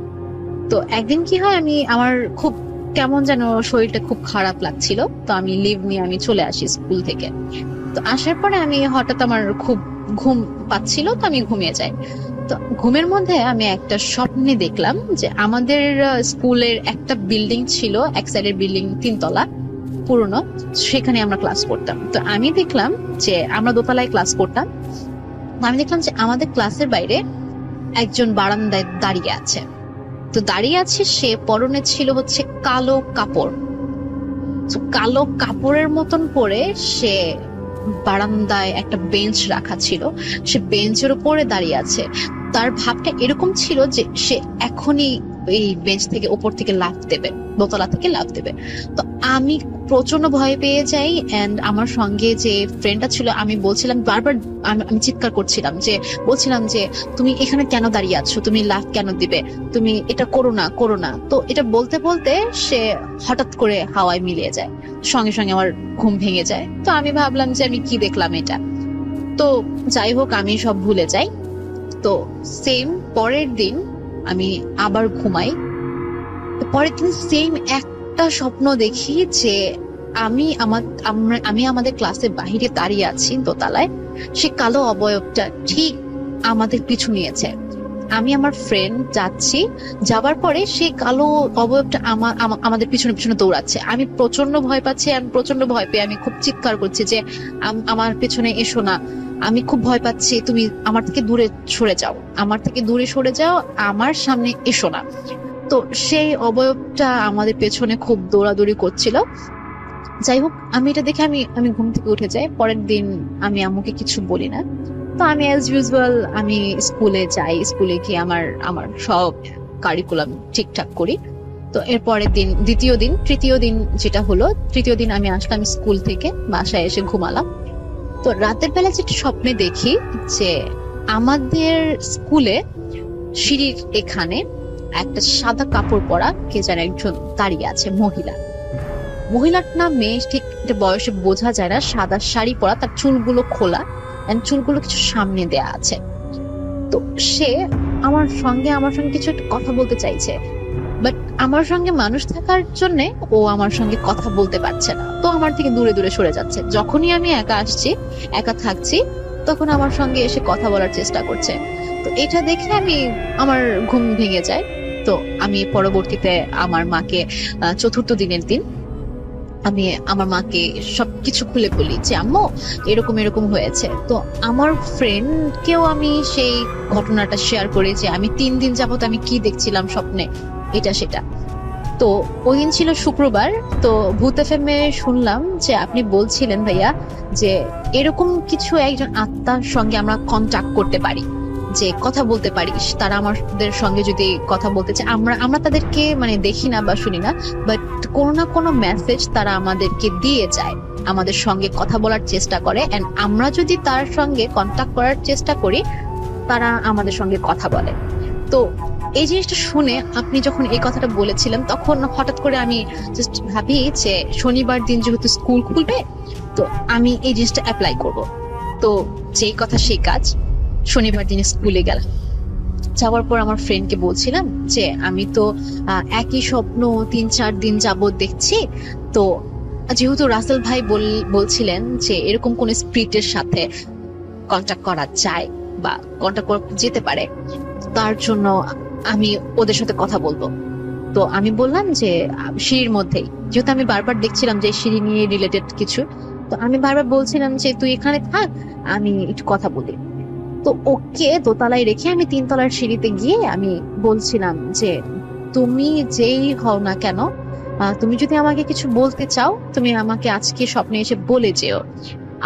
F: তো একদিন কি হয়, আমার খুব কেমন যেন শরীরটা খুব খারাপ লাগছিল, তো আমি লিভ নিয়ে আমি চলে আসি স্কুল থেকে। তো আসার পরে আমি হঠাৎ আমার খুব ঘুম পাচ্ছিল, তো আমি ঘুমিয়ে যাই। তো ঘুমের মধ্যে আমি একটা স্বপ্নে দেখলাম যে আমাদের স্কুলের একটা বিল্ডিং ছিল, এক সাইডের বিল্ডিং 3 তলা পুরনো, সেখানে আমরা ক্লাস করতাম। তো আমি দেখলাম যে আমরা দোতলায় ক্লাস করতাম। আমি দেখলাম যে আমাদের ক্লাসের বাইরে একজন বারান্দায় দাঁড়িয়ে আছে। তো দাঁড়িয়ে আছে, সে পরনে ছিল হচ্ছে কালো কাপড়। তো কালো কাপড়ের মতন পরে সে বারান্দায় একটা বেঞ্চ রাখা ছিল, সে বেঞ্চের উপরে দাঁড়িয়ে আছে। তার ভাবটা এরকম ছিল যে সে এখনই এই বেঞ্চ থেকে উপর থেকে লাফ দেবে, দোতলা থেকে লাফ দেবে। তো আমি প্রচন্ড ভয় পেয়ে যাই। এন্ড আমার সঙ্গে যে ফ্রেন্ডটা ছিল, আমি বলছিলাম বারবার, আমি চিৎকার করছিলাম বলছিলাম যে তুমি এখানে কেন দাঁড়িয়ে আছো, তুমি লাফ কেন দিবে, তুমি এটা করো না করো না। তো এটা বলতে বলতে সে হঠাৎ করে হাওয়ায় মিলিয়ে যায়, সঙ্গে সঙ্গে আমার ঘুম ভেঙে যায়। তো আমি ভাবলাম যে আমি কি দেখলাম এটা। তো যাই হোক, আমি সব ভুলে যাই। তো সেম পরের দিন আমি আবার ঘুমাই। পরের দিন সেম একটা স্বপ্ন দেখি যে আমি আমাদের ক্লাসের বাহিরে দাঁড়িয়ে আছি দোতলায়, সে কালো অবয়বটা ঠিক আমাদের পিছু নিয়েছে। আমি আমার ফ্রেন্ড যাচ্ছি, যাবার পরে সেই কালো অবয়বটা আমাদের পিছনে পিছনে দৌড়াচ্ছে। আমি প্রচন্ড ভয় পাচ্ছি, আমি প্রচন্ড ভয় পেয়ে আমি খুব চিৎকার করছি যে আমার পেছনে এসো না, আমি খুব ভয় পাচ্ছি, তুমি আমার থেকে দূরে সরে যাও, আমার থেকে দূরে সরে যাও, আমার সামনে এসো না। তো সেই অবয়বটা আমাদের পেছনে খুব দৌড়াদৌড়ি করছিল। যাই হোক, আমি এটা দেখে আমি ঘুম থেকে উঠে যাই। পরের দিন আমি আম্মুকে কিছু বলি না। তো আমি অ্যাজ ইউজুয়াল আমি স্কুলে যাই, স্কুলে গিয়ে আমার সব কারিকুলাম ঠিকঠাক করি। তো এর পরের দিন তৃতীয় দিন আমি আসলাম স্কুল থেকে, বাসায় এসে ঘুমালাম। তো রাতের বেলা যেটা স্বপ্নে দেখি যে আমাদের স্কুলে সিঁড়ির এখানে একটা সাদা কাপড় পরা কে যেন একজন দাঁড়িয়ে আছে, মহিলার নাম মেয়ে, ঠিক বয়সে বোঝা যায় না, সাদা শাড়ি পরা, তার চুলগুলো খোলা, চুলগুলো কিছু সামনে দেয়া আছে। তো সে আমার সঙ্গে কিছু একটা কথা বলতে চাইছে, বাট আমার সঙ্গে মানুষ থাকার জন্য ও আমার সঙ্গে কথা বলতে পারছে না। তো আমার থেকে দূরে দূরে সরে যাচ্ছে। যখনই আমি একা থাকছি তখন আমার সঙ্গে এসে কথা বলার চেষ্টা করছে। তো এটা দেখে আমার ঘুম ভেঙে যায়। তো আমি পরবর্তীতে আমার মাকে চতুর্থ দিনের দিন আমি আমার মাকে সবকিছু খুলে বলি যে আম্মু এরকম হয়েছে। তো আমার ফ্রেন্ডকেও আমি সেই ঘটনাটা শেয়ার করি যে আমি 3 দিন যাবত আমি কি দেখছিলাম স্বপ্নে, এটা সেটা। তো ওই দিন ছিল শুক্রবার। তো ভূত এফএমে শুনলাম যে আপনি বলছিলেন ভাইয়া যে এরকম কিছু একজন আত্মার সঙ্গে আমরা কন্টাক্ট করতে পারি, যে কথা বলতে পারি, তারা আমাদের সঙ্গে যদি কথা বলতে চায়, আমরা তাদেরকে দেখি না বা শুনি না, বাট কোনো না কোনো মেসেজ তারা আমাদেরকে দিয়ে যায়, আমাদের সঙ্গে কথা বলার চেষ্টা করে। এন্ড আমরা যদি তার সঙ্গে কন্টাক্ট করার চেষ্টা করি, তারা আমাদের সঙ্গে কথা বলে। তো এই জিনিসটা শুনে আপনি যখন এই কথাটা বলেছিলেন, তখন হঠাৎ করে আমি জাস্ট ভাবি যে শনিবার দিন যেহেতু স্কুল খুলবে, তো আমি এই জিনিসটা অ্যাপ্লাই করব। তো যেই কথা সেই কাজ, শনিবার দিন স্কুলে গেলাম। যাওয়ার পর আমার ফ্রেন্ডকে বলছিলাম যে আমি তো একই স্বপ্ন 3-4 দিন যাবত দেখছি। তো যেহেতু রাসেল ভাই বলছিলেন যে এরকম কোন স্পিরিটের সাথে কন্টাক্ট করা যায় বা কন্টাক্ট করা যেতে পারে, তার জন্য আমি ওদের সাথে কথা বলবো। তো আমি বললাম যে সিঁড়ির মধ্যেই, যেহেতু আমি বারবার দেখছিলাম যে সিঁড়ি নিয়ে রিলেটেড কিছু, তো আমি বারবার বলছিলাম যে তুই এখানে থাক, আমি একটু কথা বলি। তো ওকে দোতলায় রেখে আমি 3 তলার সিঁড়িতে গিয়ে আমি বলছিলাম যে তুমি যেই হও না কেন, তুমি যদি আমাকে কিছু বলতে চাও, তুমি আমাকে আজকে স্বপ্নে এসে বলে যেও।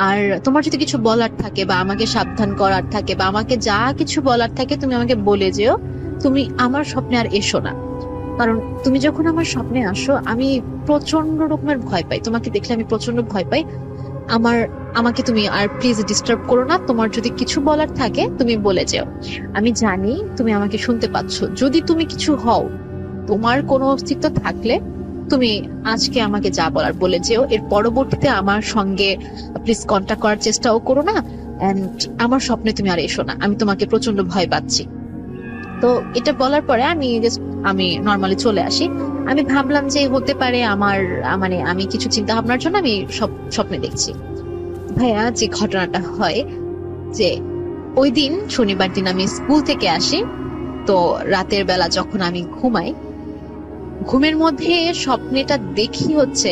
F: আর তোমার যদি কিছু বলার থাকে বা আমাকে সাবধান করার থাকে বা আমাকে যা কিছু বলার থাকে, তুমি আমাকে বলে যেও। তুমি আমার স্বপ্নে আর এসো না, কারণ তুমি যখন আমার স্বপ্নে আসো আমি প্রচন্ড রকমের ভয় পাই, তোমাকে দেখলে আমি প্রচন্ড ভয় পাই। আমার আমাকে তুমি আর প্লিজ ডিস্টার্ব করো না, তোমার যদি কিছু বলার থাকে তুমি বলে যেও, আমি জানি তুমি আমাকে শুনতে পাচ্ছ, যদি তুমি কিছু হও, তোমার কোনো অস্তিত্ব থাকলে তুমি আজকে আমাকে যা বলার বলে যেও, এর পরবর্তীতে আমার সঙ্গে প্লিজ কন্ট্যাক্ট করার চেষ্টাও করো না, এন্ড আমার স্বপ্নে তুমি আর এসো না, আমি তোমাকে প্রচন্ড ভয় পাচ্ছি। তো এটা বলার পরে আমি নর্মালি চলে আসি। আমি ভাবলাম যে হতে পারে আমার মানে আমি কিছু চিন্তা ভাবনার জন্য আমি সব স্বপ্নে দেখছি। ভাইয়া, যে ঘটনাটা হয় যে ওই দিন শনিবার দিন আমি স্কুল থেকে আসি, তো রাতের বেলা যখন আমি ঘুমাই, ঘুমের মধ্যে স্বপ্নেটা দেখি হচ্ছে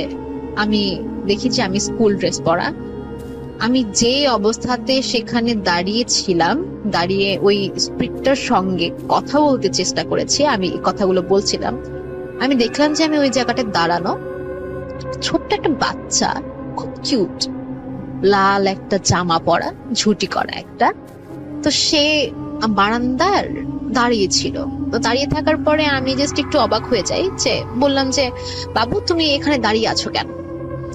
F: আমি দেখি যে আমি স্কুল ড্রেস পরা, আমি যে অবস্থাতে সেখানে দাঁড়িয়েছিলাম, দাঁড়িয়ে ওই স্পিরিটটার সঙ্গে কথা বলতে চেষ্টা করেছি, আমি এই কথাগুলো বলছিলাম, আমি দেখলাম যে আমি ওই জায়গাটায় দাঁড়ানো, ছোট্ট একটা বাচ্চা, খুব কিউট, লাল একটা জামা পরা, ঝুটি করা একটা, তো সে বারান্দার দাঁড়িয়ে ছিল। তো দাঁড়িয়ে থাকার পরে আমি জাস্ট একটু অবাক হয়ে যাই, যে বললাম যে বাবু তুমি এখানে দাঁড়িয়ে আছো কেন?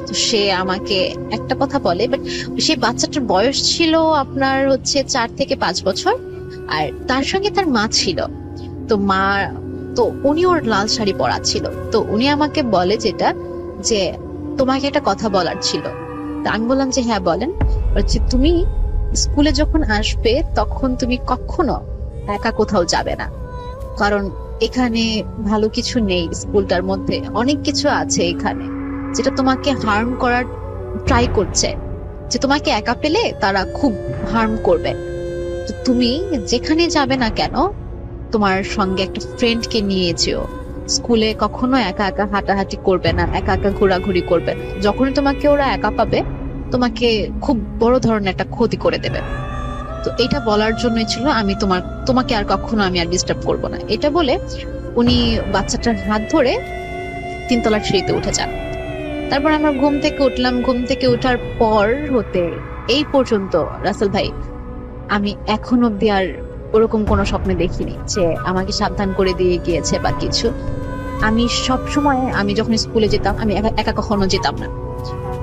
F: তো সে আমাকে একটা কথা বলে, বাট সেই বাচ্চাটার বয়স ছিল আপনার হচ্ছে 4 থেকে 5 বছর, আর তার সঙ্গে তার মা ছিল। তো মা, তো উনি ওর লাল শাড়ি পরা ছিল, তো উনি আমাকে বলে যেটা যে তোমাকে একটা কথা বলার ছিল। তা আমি বললাম যে হ্যাঁ বলেন। বলছে তুমি স্কুলে যখন আসবে তখন তুমি কখনো একা কোথাও যাবে না, কারণ এখানে ভালো কিছু নেই, স্কুলটার মধ্যে অনেক কিছু আছে এখানে যেটা তোমাকে হার্ম করার ট্রাই করছে, যে তোমাকে একা পেলে তারা খুব হার্ম করবে। তো তুমি যেখানে যাবে না কেন তোমার সঙ্গে একটা ফ্রেন্ডকে নিয়ে যেও, স্কুলে কখনো একা একা হাঁটাহাঁটি করবে না, একা একা ঘোরাঘুরি করবে, যখনই তোমাকে ওরা একা পাবে তোমাকে খুব বড় ধরনের একটা ক্ষতি করে দেবে। তো এটা বলার জন্যই ছিল আমি তোমাকে আর কখনো আমি আর ডিস্টার্ব করবো না। এটা বলে উনি বাচ্চাটার হাত ধরে 3 তলার সিঁড়িতে উঠে যান। তারপর আমরা ঘুম থেকে উঠলাম, ঘুম থেকে ওঠার পর হতে এই পর্যন্ত রাসেল ভাই আমি এখন অব্দি আর ওরকম কোনো স্বপ্নে দেখিনি যে আমাকে সাবধান করে দিয়ে গিয়েছে বা কিছু। আমি সব সময়, আমি যখন স্কুলে যেতাম আমি একা কখনো যেতাম না,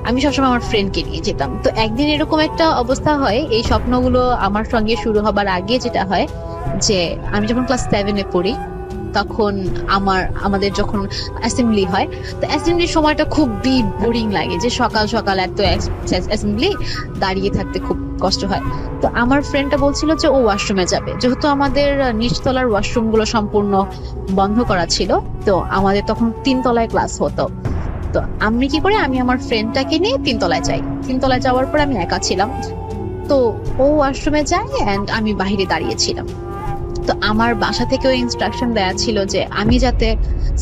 F: আমি সবসময় আমার ফ্রেন্ডকে নিয়ে যেতাম। তো একদিন এরকম একটা অবস্থা হয়, এই স্বপ্নগুলো আমার সঙ্গে শুরু হবার আগে যেটা হয় যে আমি যখন ক্লাস 7-এ পড়ি তখন আমাদের যখন অ্যাসেম্বলি হয়, তো অ্যাসেম্বলির সময়টা খুবই বোরিং লাগে, যে সকাল সকাল এত অ্যাসেম্বলি দাঁড়িয়ে থাকতে খুব কষ্ট হয়। তো আমার ফ্রেন্ডটা বলছিল যে ও ওয়াশরুমে যাবে, যেহেতু আমাদের নিচতলার ওয়াশরুম গুলো সম্পূর্ণ বন্ধ করা ছিল, তো আমাদের তখন 3 তলায় ক্লাস হতো। তো আমি কি করে, আমি আমার ফ্রেন্ডটাকে নিয়ে 3 তলায় যাই। 3 তলায় যাওয়ার পর আমি একা ছিলাম, তো ও ওয়াশরুমে যায় এন্ড আমি বাইরে দাঁড়িয়েছিলাম। তো আমার বাসা থেকে ওই ইনস্ট্রাকশন দেয়া ছিল যে আমি যাতে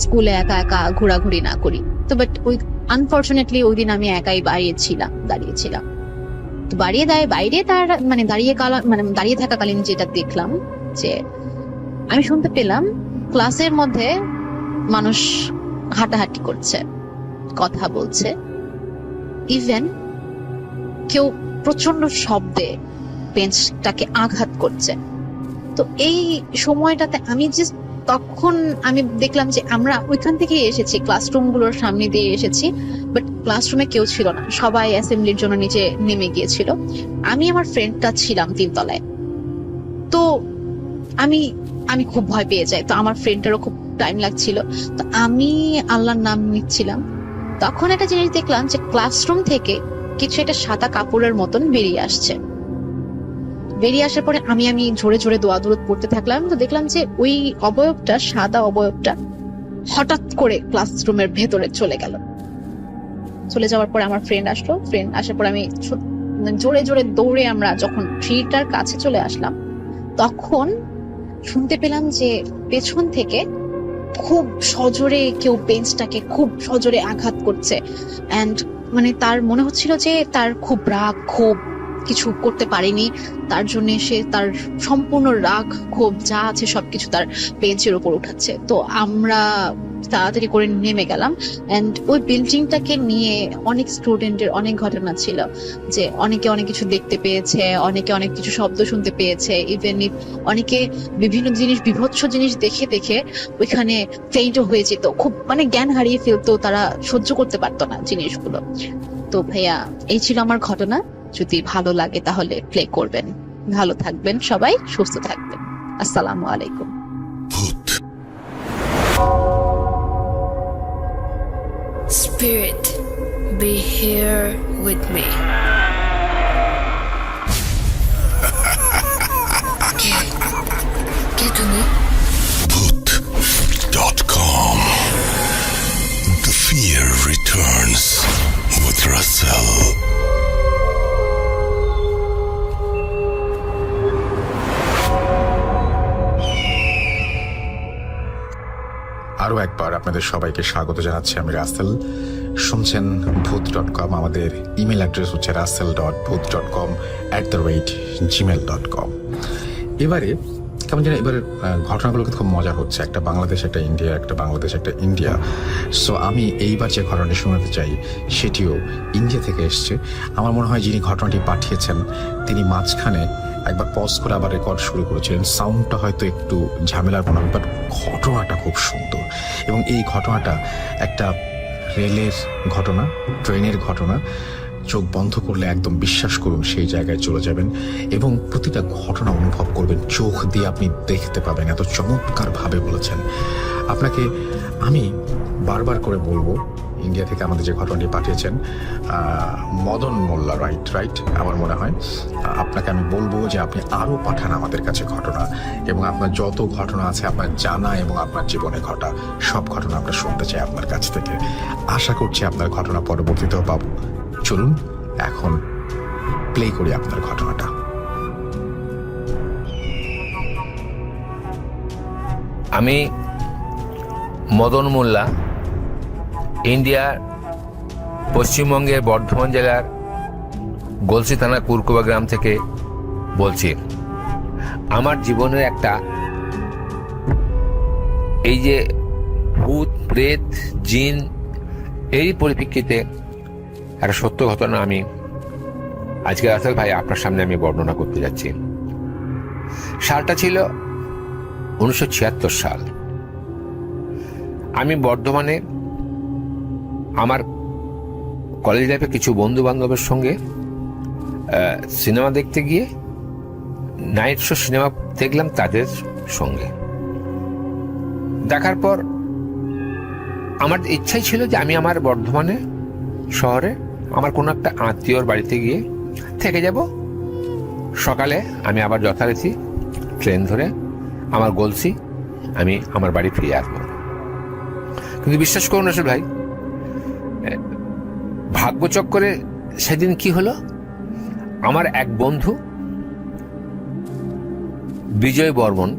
F: স্কুলে একা একা ঘোরাঘুরি না করি। তো বাট ওই আনফরচুনেটলি ওই দিন আমি একাই দাঁড়িয়েছিলাম। তো বাইরে তার মানে দাঁড়িয়ে থাকাকালীন যেটা দেখলাম যে আমি শুনতে পেলাম ক্লাসের মধ্যে মানুষ হাঁটাহাঁটি করছে, কথা বলছে, ইভেন কেউ প্রচন্ড শব্দে বেঞ্চটাকে আঘাত করছে। তো এই সময়টাতে তখন আমি দেখলাম যে আমরা ওইখান থেকে এসেছি, ক্লাসরুম গুলোর সামনে দিয়ে এসেছি, বাট ক্লাসরুমে কেউ ছিল না, সবাই অ্যাসেম্বলির জন্য নিচে নেমে গিয়েছিল। আমি আমার ফ্রেন্ডটা ছিলাম 3 তলায়। তো আমি খুব ভয় পেয়ে যাই, তো আমার ফ্রেন্ডটারও খুব টাইম লাগছিল, তো আমি আল্লাহর নাম নিচ্ছিলাম। তখন একটা জিনিস দেখলাম যে ক্লাসরুম থেকে কিছু একটা সাদা কাপড়ের মতন বেরিয়ে আসার পরে আমি জোরে জোরে দোয়া দূরত পড়তে থাকলাম। তো দেখলাম যে ওই অবয়বটা, সাদা অবয়বটা হঠাৎ করে ক্লাসরুমের ভেতরে চলে যাওয়ার পর আমার ফ্রেন্ড আসার পর আমি জোরে জোরে দৌড়ে আমরা যখন ট্রিটার কাছে চলে আসলাম, তখন শুনতে পেলাম যে পেছন থেকে খুব সজোরে কেউ বেঞ্চটাকে খুব সজোরে আঘাত করছে, এন্ড মানে তার মনে হচ্ছিল যে তার খুব রাগ ক্ষোভ, কিছু করতে পারেনি, তার জন্য সে তার সম্পূর্ণ রাগ ক্ষোভ যা আছে সবকিছু তার বেঞ্চের উপর উঠাচ্ছে। তো আমরা তাড়াতাড়ি করে নেমে গেলাম, এন্ড ওই বিল্ডিংটাকে নিয়ে অনেক স্টুডেন্টের অনেক ঘটনা ছিল, যে অনেকে অনেক কিছু দেখতে পেয়েছে, অনেকে অনেক কিছু শব্দ শুনতে পেয়েছে, ইভেন অনেকে বিভিন্ন বিভৎস জিনিস দেখে ওইখানে ফেইন্টও হয়ে যেত, খুব মানে জ্ঞান হারিয়ে ফেলতো, তারা সহ্য করতে পারতো না জিনিসগুলো। তো ভাইয়া এই ছিল আমার ঘটনা। যদি ভালো লাগে তাহলে প্লে করবেন। ভালো থাকবেন সবাই, সুস্থ থাকবেন। আসসালামু আলাইকুম।
C: Put
B: Spirit, be here with me. কে তুমি?
C: Put.com. The fear returns with Russell.
A: আরও একবার আপনাদের সবাইকে স্বাগত জানাচ্ছি। আমি রাসেল, শুনছেন ভূত.com। আমাদের ইমেল অ্যাড্রেস হচ্ছে russell.booth.com@gmail.com। এবারে কেমন যেন এবারে ঘটনাগুলো কিন্তু খুব মজা হচ্ছে, একটা বাংলাদেশ একটা ইন্ডিয়া, একটা বাংলাদেশ একটা ইন্ডিয়া। সো আমি এইবার যে ঘটনাটি শোনাতে চাই সেটিও ইন্ডিয়া থেকে এসছে। আমার মনে হয় যিনি ঘটনাটি পাঠিয়েছেন তিনি মাঝখানে একবার পজ করে আবার রেকর্ড শুরু করেছিলেন। সাউন্ডটা হয়তো একটু ঝামেলার মনে হয়, বাট ঘটনাটা খুব সুন্দর। এবং এই ঘটনাটা একটা রেলের ঘটনা, ট্রেনের ঘটনা। চোখ বন্ধ করলে একদম বিশ্বাস করুন সেই জায়গায় চলে যাবেন এবং প্রতিটা ঘটনা অনুভব করবেন, চোখ দিয়ে আপনি দেখতে পাবেন। এত চমৎকারভাবে বলেছেন। আপনাকে আমি বারবার করে বলবো, ইন্ডিয়া থেকে আমাদের যে ঘটনাটি পাঠিয়েছেন মদন মোল্লা, রাইট আমার মনে হয়। আপনাকে আমি বলবো যে আপনি আরও পাঠান আমাদের কাছে ঘটনা, এবং আপনার যত ঘটনা আছে আপনার জানা এবং আপনার জীবনে ঘটা সব ঘটনা আমরা শুনতে চাই আপনার কাছ থেকে। আশা করছি আপনার ঘটনা পরবর্তীতেও পাবো। চলুন এখন প্লে করি আপনার ঘটনাটা।
G: আমি মদন মোল্লা, ইন্ডিয়ার পশ্চিমবঙ্গের বর্ধমান জেলার গলসি থানার কুরকুবা গ্রাম থেকে বলছি। আমার জীবনের একটা এই যে ভূত প্রেত জিন এরই পরিপ্রেক্ষিতে একটা সত্য ঘটনা আমি আজকে রাসেল ভাই আপনার সামনে আমি বর্ণনা করতে যাচ্ছি। সালটা ছিল 1976 সাল। আমি বর্ধমানে আমার কলেজ লাইফে কিছু বন্ধু বান্ধবের সঙ্গে সিনেমা দেখতে গিয়ে নাইট শো সিনেমা দেখলাম তাদের সঙ্গে। দেখার পর আমার ইচ্ছাই ছিল যে আমি আমার বর্ধমানে শহরে আমার কোনো একটা আত্মীয়র বাড়িতে গিয়ে থেকে যাব। সকালে আমি আবার যথারীতি ট্রেন ধরে আমার গলসি আমি আমার বাড়ি ফিরে আসবো। কিন্তু বিশ্বাস করুন আসলে ভাই, ভাগ্যচক্রে সেদিন কি হলো, আমার এক বন্ধু বিজয় বর্মন,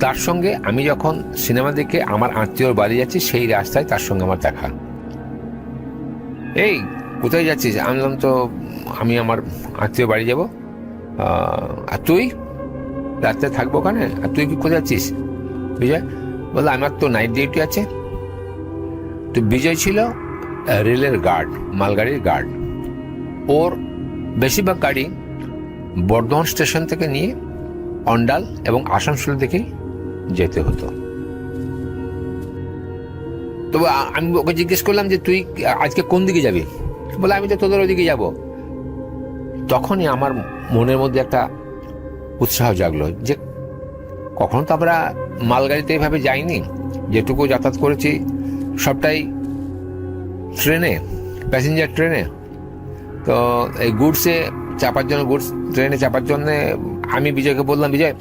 G: তার সঙ্গে আমি যখন সিনেমা দেখে আমার আত্মীয়র বাড়ি যাচ্ছি সেই রাস্তায় তার সঙ্গে আমার দেখা। এই কোথায় যাচ্ছিস? আমি বললাম তো আমি আমার আত্মীয় বাড়ি যাব। আর তুই? রাত্রে থাকবো ওখানে। আর তুই কি কোথায় যাচ্ছিস? বিজয় বললো আমার তো নাইট ডিউটি আছে। তো বিজয় ছিল রেলের গার্ড, মালগাড়ির গার্ড। ওর বেশিরভাগ গাড়ি বর্ধমান স্টেশন থেকে নিয়ে অন্ডাল এবং আসানসোল দিকেই যেতে হতো। তো আমি ওকে জিজ্ঞেস করলাম যে তুই আজকে কোন দিকে যাবি? বলে আমি তো তোদের ওদিকে যাব। তখনই আমার মনের মধ্যে একটা উৎসাহ জাগলো যে কখনো তো আমরা মালগাড়িতে এইভাবে যাইনি, যেটুকু যাতায়াত করেছি সবটাই ট্রেনে, প্যাসেঞ্জার ট্রেনে। তো এই গুডসে চাপার জন্য, গুডস ট্রেনে চাপার জন্যে আমি বিজয়কে বললাম, বিজয়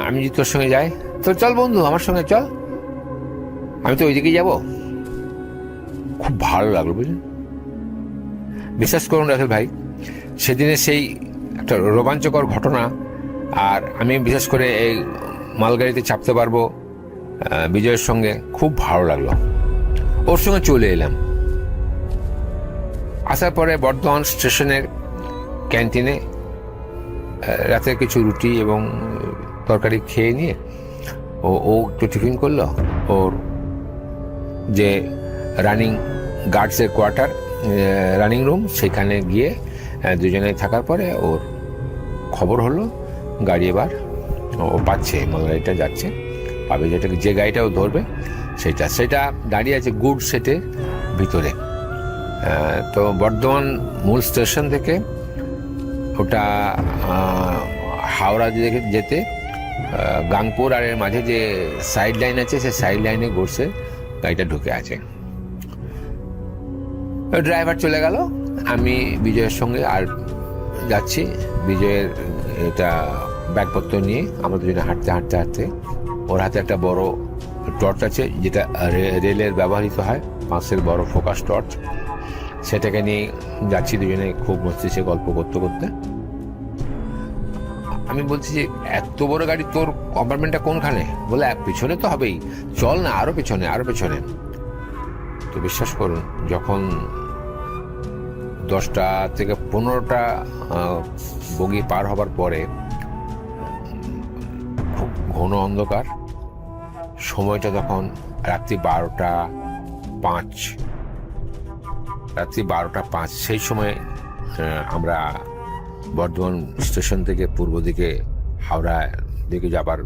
G: আমি যদি তোর সঙ্গে যাই। তো চল বন্ধু আমার সঙ্গে চল, আমি তো ওইদিকেই যাব। খুব ভালো লাগলো বুঝলেন। বিশ্বাস করুন রাসেল ভাই, সেদিনে সেই একটা রোমাঞ্চকর ঘটনা। আর আমি বিশেষ করে এই মালগাড়িতে চাপতে পারবো বিজয়ের সঙ্গে, খুব ভালো লাগলো। ওর সঙ্গে চলে এলাম। আসার পরে বর্ধমান স্টেশনের ক্যান্টিনে রাতে কিছু রুটি এবং তরকারি খেয়ে নিয়ে ও একটু টিফিন করলো। ওর যে রানিং গার্ডসের কোয়ার্টার, রানিং রুম, সেখানে গিয়ে দুজনে থাকার পরে ওর খবর হলো গাড়ি এবার ও পাচ্ছে, মালগাড়িটা যাচ্ছে, পাবে যেটাকে, যে গাড়িটা ও ধরবে সেটা দাঁড়িয়ে আছে গুড সেটের ভিতরে। তো বর্ধমান মূল স্টেশন থেকে ওটা হাওড়া দিকে যেতে গাংপুর আর এর মাঝে যে সাইড লাইন আছে সেই সাইড লাইনে ঘুরছে গাড়িটা ঢুকে আছে। ড্রাইভার চলে গেল, আমি বিজয়ের সঙ্গে আর যাচ্ছি। বিজয়ের এটা ব্যাগপত্র নিয়ে আমরা দুজনে হাঁটতে হাঁটতে হাঁটতে, ওর হাতে একটা বড় টর্চ আছে যেটা রেলের ব্যবহৃত হয়, 5 বড় ফোকাস টর্চ, সেটাকে নিয়ে যাচ্ছি দুজনে খুব মস্তিষ্কে গল্প করতে করতে। আমি বলছি যে এত বড় গাড়ি, তোর কম্পার্টমেন্টটা কোনখানে? বলে পিছনে তো হবেই, চল না আরো পেছনে আরো পেছনে। তো বিশ্বাস করুন, যখন 10টা থেকে 15টা বগি পার হবার পরে খুব ঘন অন্ধকার, সময়টা তখন রাত্রি 12টা 5, সেই সময় আমরা বর্ধমান স্টেশন থেকে পূর্ব দিকে হাওড়া দিকে যাবার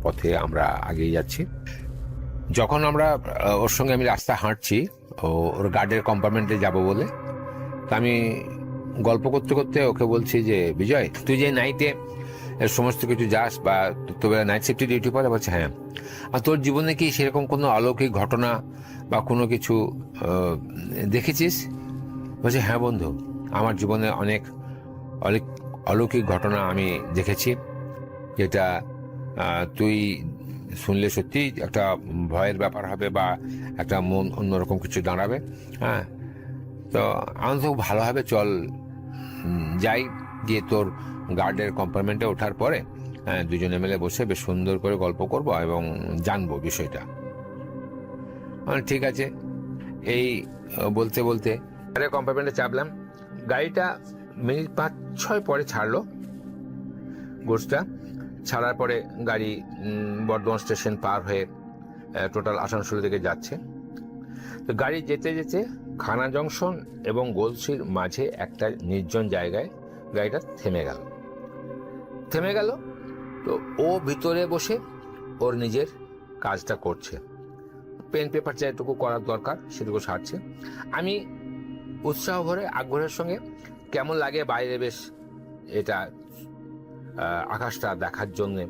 G: পথে আমরা আগিয়ে যাচ্ছি। যখন আমরা ওর সঙ্গে আমি রাস্তা হাঁটছি, ওর গার্ডের কম্পার্টমেন্টে যাব বলে, তা আমি গল্প করতে করতে ওকে বলছি যে বিজয়, তুই যে নাইটে সমস্ত কিছু যাস বা তোর নাইট শিফটে ডিউটি পড়ে? বলছে হ্যাঁ। আর তোর জীবনে কি সেরকম কোনো অলৌকিক ঘটনা বা কোনো কিছু দেখেছিস? বলছে হ্যাঁ বন্ধু, আমার জীবনে অনেক অলৌকিক ঘটনা আমি দেখেছি, যেটা তুই শুনলে সত্যি একটা ভয়ের ব্যাপার হবে বা একটা মন অন্যরকম কিছু দাঁড়াবে। হ্যাঁ, তো আমি তো ভালোভাবে চল যাই, গিয়ে তোর গার্ডের কম্পার্টমেন্টে ওঠার পরে দুজনে মিলে বসে বেশ সুন্দর করে গল্প করব এবং জানবো বিষয়টা। ঠিক আছে, এই বলতে বলতে গাড়ির কম্পার্টমেন্টে চাপলাম। গাড়িটা মিনিট 5-6 পরে ছাড়লো। গোষ্ঠটা ছাড়ার পরে গাড়ি বর্ধমান স্টেশন পার হয়ে টোটাল আসানসোলের দিকে যাচ্ছে। তো গাড়ি যেতে যেতে খানা জংশন এবং গলসির মাঝে একটা নির্জন জায়গায় গাড়িটা থেমে গেল। তো ও ভিতরে বসে ওর নিজের কাজটা করছে, পেন পেপার যেটুকু করার দরকার সেটুকু সারছে। আমি উৎসাহ ভরে আগ্রহের সঙ্গে কেমন লাগে বাইরে বেশ এটা আকাশটা দেখার জন্যে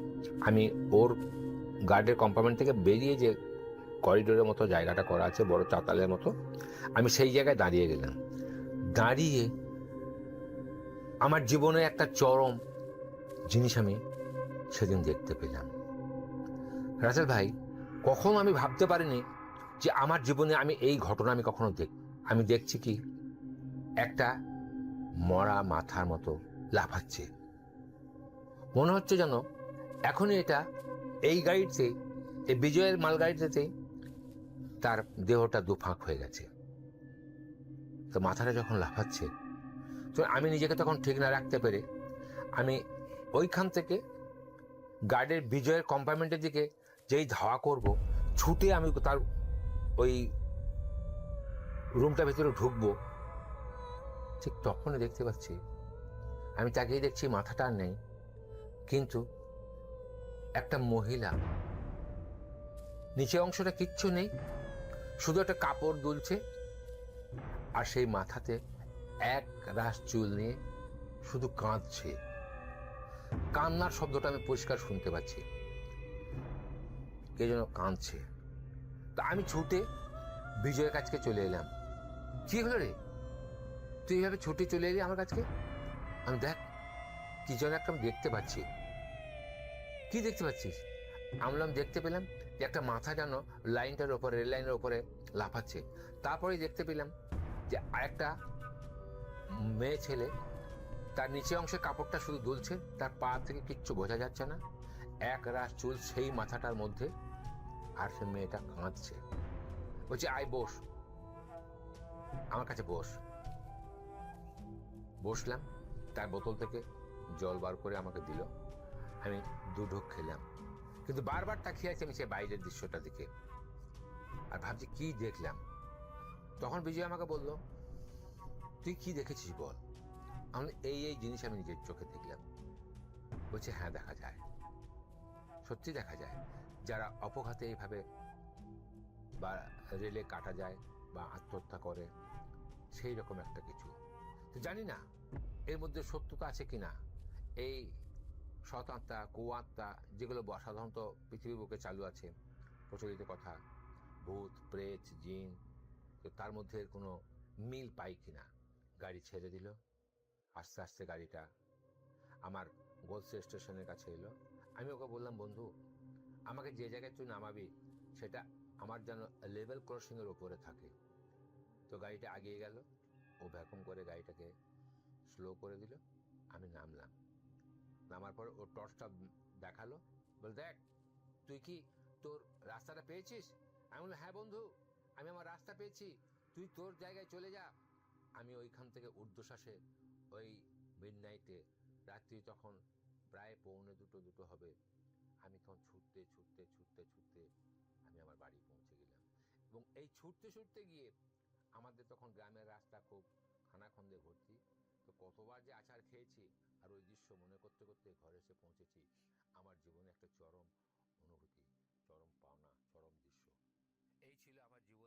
G: আমি ওর গার্ডের কম্পার্টমেন্ট থেকে বেরিয়ে যে করিডোরের মতো জায়গাটা করা আছে বড় চাতালের মতো, আমি সেই জায়গায় দাঁড়িয়ে গেলাম। দাঁড়িয়ে আমার জীবনে একটা চরম জিনিস আমি সেদিন দেখতে পেলাম। রাসেল ভাই, কখনো আমি ভাবতে পারিনি যে আমার জীবনে আমি এই ঘটনা আমি কখনো আমি দেখছি কি একটা মরা মাথার মতো লাফাচ্ছে। মনে হচ্ছে যেন এখনই এটা এই গাড়িতে, এই বিজয়ের মালগাড়িতে তার দেহটা দুফাঁক হয়ে গেছে। তো মাথাটা যখন লাফাচ্ছে, তো আমি নিজেকে তখন ঠিক না রাখতে পেরে আমি ওইখান থেকে গার্ডের বিজয়ের কম্পার্টমেন্টের দিকে যেই ধাওয়া করব, ছুটে আমি তার ওই রুমটা ভেতরে ঢুকবো, ঠিক তখনই দেখতে পাচ্ছি, আমি তাকেই দেখছি মাথাটা আর নেই, কিন্তু একটা মহিলা, নিচে অংশটা কিচ্ছু নেই, শুধু একটা কাপড় দুলছে, আর সেই মাথাতে এক রাশ চুল নিয়ে শুধু কাঁদছে। কান্নার শব্দটা আমি পরিষ্কার শুনতে পাচ্ছি, কে যেন কাঁদছে। তা আমি ছুটে বিজয়ের কাছকে চলে এলাম। কি হলো রে, তুই এইভাবে ছুটে চলে এলি আমার কাছকে? আমি দেখ, কি যেন একটা আমি দেখতে পাচ্ছি। কি দেখতে পাচ্ছিস? আমি দেখতে পেলাম যে একটা মাথা যেন লাইনটার ওপরে, রেল লাইনের ওপরে লাফাচ্ছে। তারপরে দেখতে পেলাম যে আরেকটা মেয়ে ছেলে, তার নিচে অংশের কাপড়টা শুধু দুলছে, তার পা থেকে কিচ্ছু বোঝা যাচ্ছে না, এক রাশ চুল সেই মাথাটার মধ্যে, আর সে মেয়েটা কাঁদছে। বলছে আয় বস, আমার কাছে বস। বসলাম, তার বোতল থেকে জল বার করে আমাকে দিল। আমি 2 ঢোক খেলাম, কিন্তু বারবার তাকিয়ে আছি আমি সে বাইরের দৃশ্যটা দিকে, আর ভাবছি কি দেখলাম। তখন বিজয় আমাকে বলল, তুই কি দেখেছিস বল? আমি এই জিনিস আমি নিজের চোখে দেখলাম। বলছে হ্যাঁ, দেখা যায়, সত্যি দেখা যায়। যারা অপঘাতে এইভাবে বা রেলে কাটা যায় বা আত্মহত্যা করে সেই রকম একটা কিছু। তো জানি না এর মধ্যে সত্যতা আছে কিনা। এই সৎ আত্মা, কু আত্মা, যেগুলো সাধারণত পৃথিবীর বুকে চালু আছে, প্রচলিত কথা, ভূত, প্রেত, জিন, তো তার মধ্যে এর কোনো মিল পাই কিনা। গাড়ি ছেড়ে দিল, আস্তে আস্তে গাড়িটা আমার গোলসে স্টেশনের কাছে এলো। আমি ওকে বললাম, বন্ধু আমাকে যে জায়গায় তুই নামাবি সেটা আমার যেন লেভেল ক্রসিংয়ের ওপরে থাকে। তো গাড়িটা আগিয়ে গেল, ও ভ্যাকুম করে গাড়িটাকে স্লো করে দিল, আমি নামলাম। নামার পর ও টর্চটা দেখালো, বল দেখ তুই কি তোর রাস্তাটা পেয়েছিস? আমি বললাম, হ্যাঁ বন্ধু, আমি আমার রাস্তা পেয়েছি, তুই তোর জায়গায় চলে যা। আমি ওইখান থেকে ঊর্ধ্বশ্বাসে ওই মিডনাইটে, রাত্রি তখন প্রায় 1:45 হবে, আমি তখন ছুটতে ছুটতে ছুটতে ছুটতে আমি আমার বাড়ি পৌঁছে গেলাম। এবং এই ছুটতে ছুটতে গিয়ে, আমাদের তখন গ্রামের রাস্তা খুব খানাখন্দে ভর্তি, তো কতবার যে আচার খেয়েছি আর ওই দৃশ্য মনে করতে করতে ঘরে এসে পৌঁছেছি। আমার জীবনে একটা চরম অনুভূতি, চরম পাওনা, চরম দৃশ্য। এই ছিল আমার জীবন।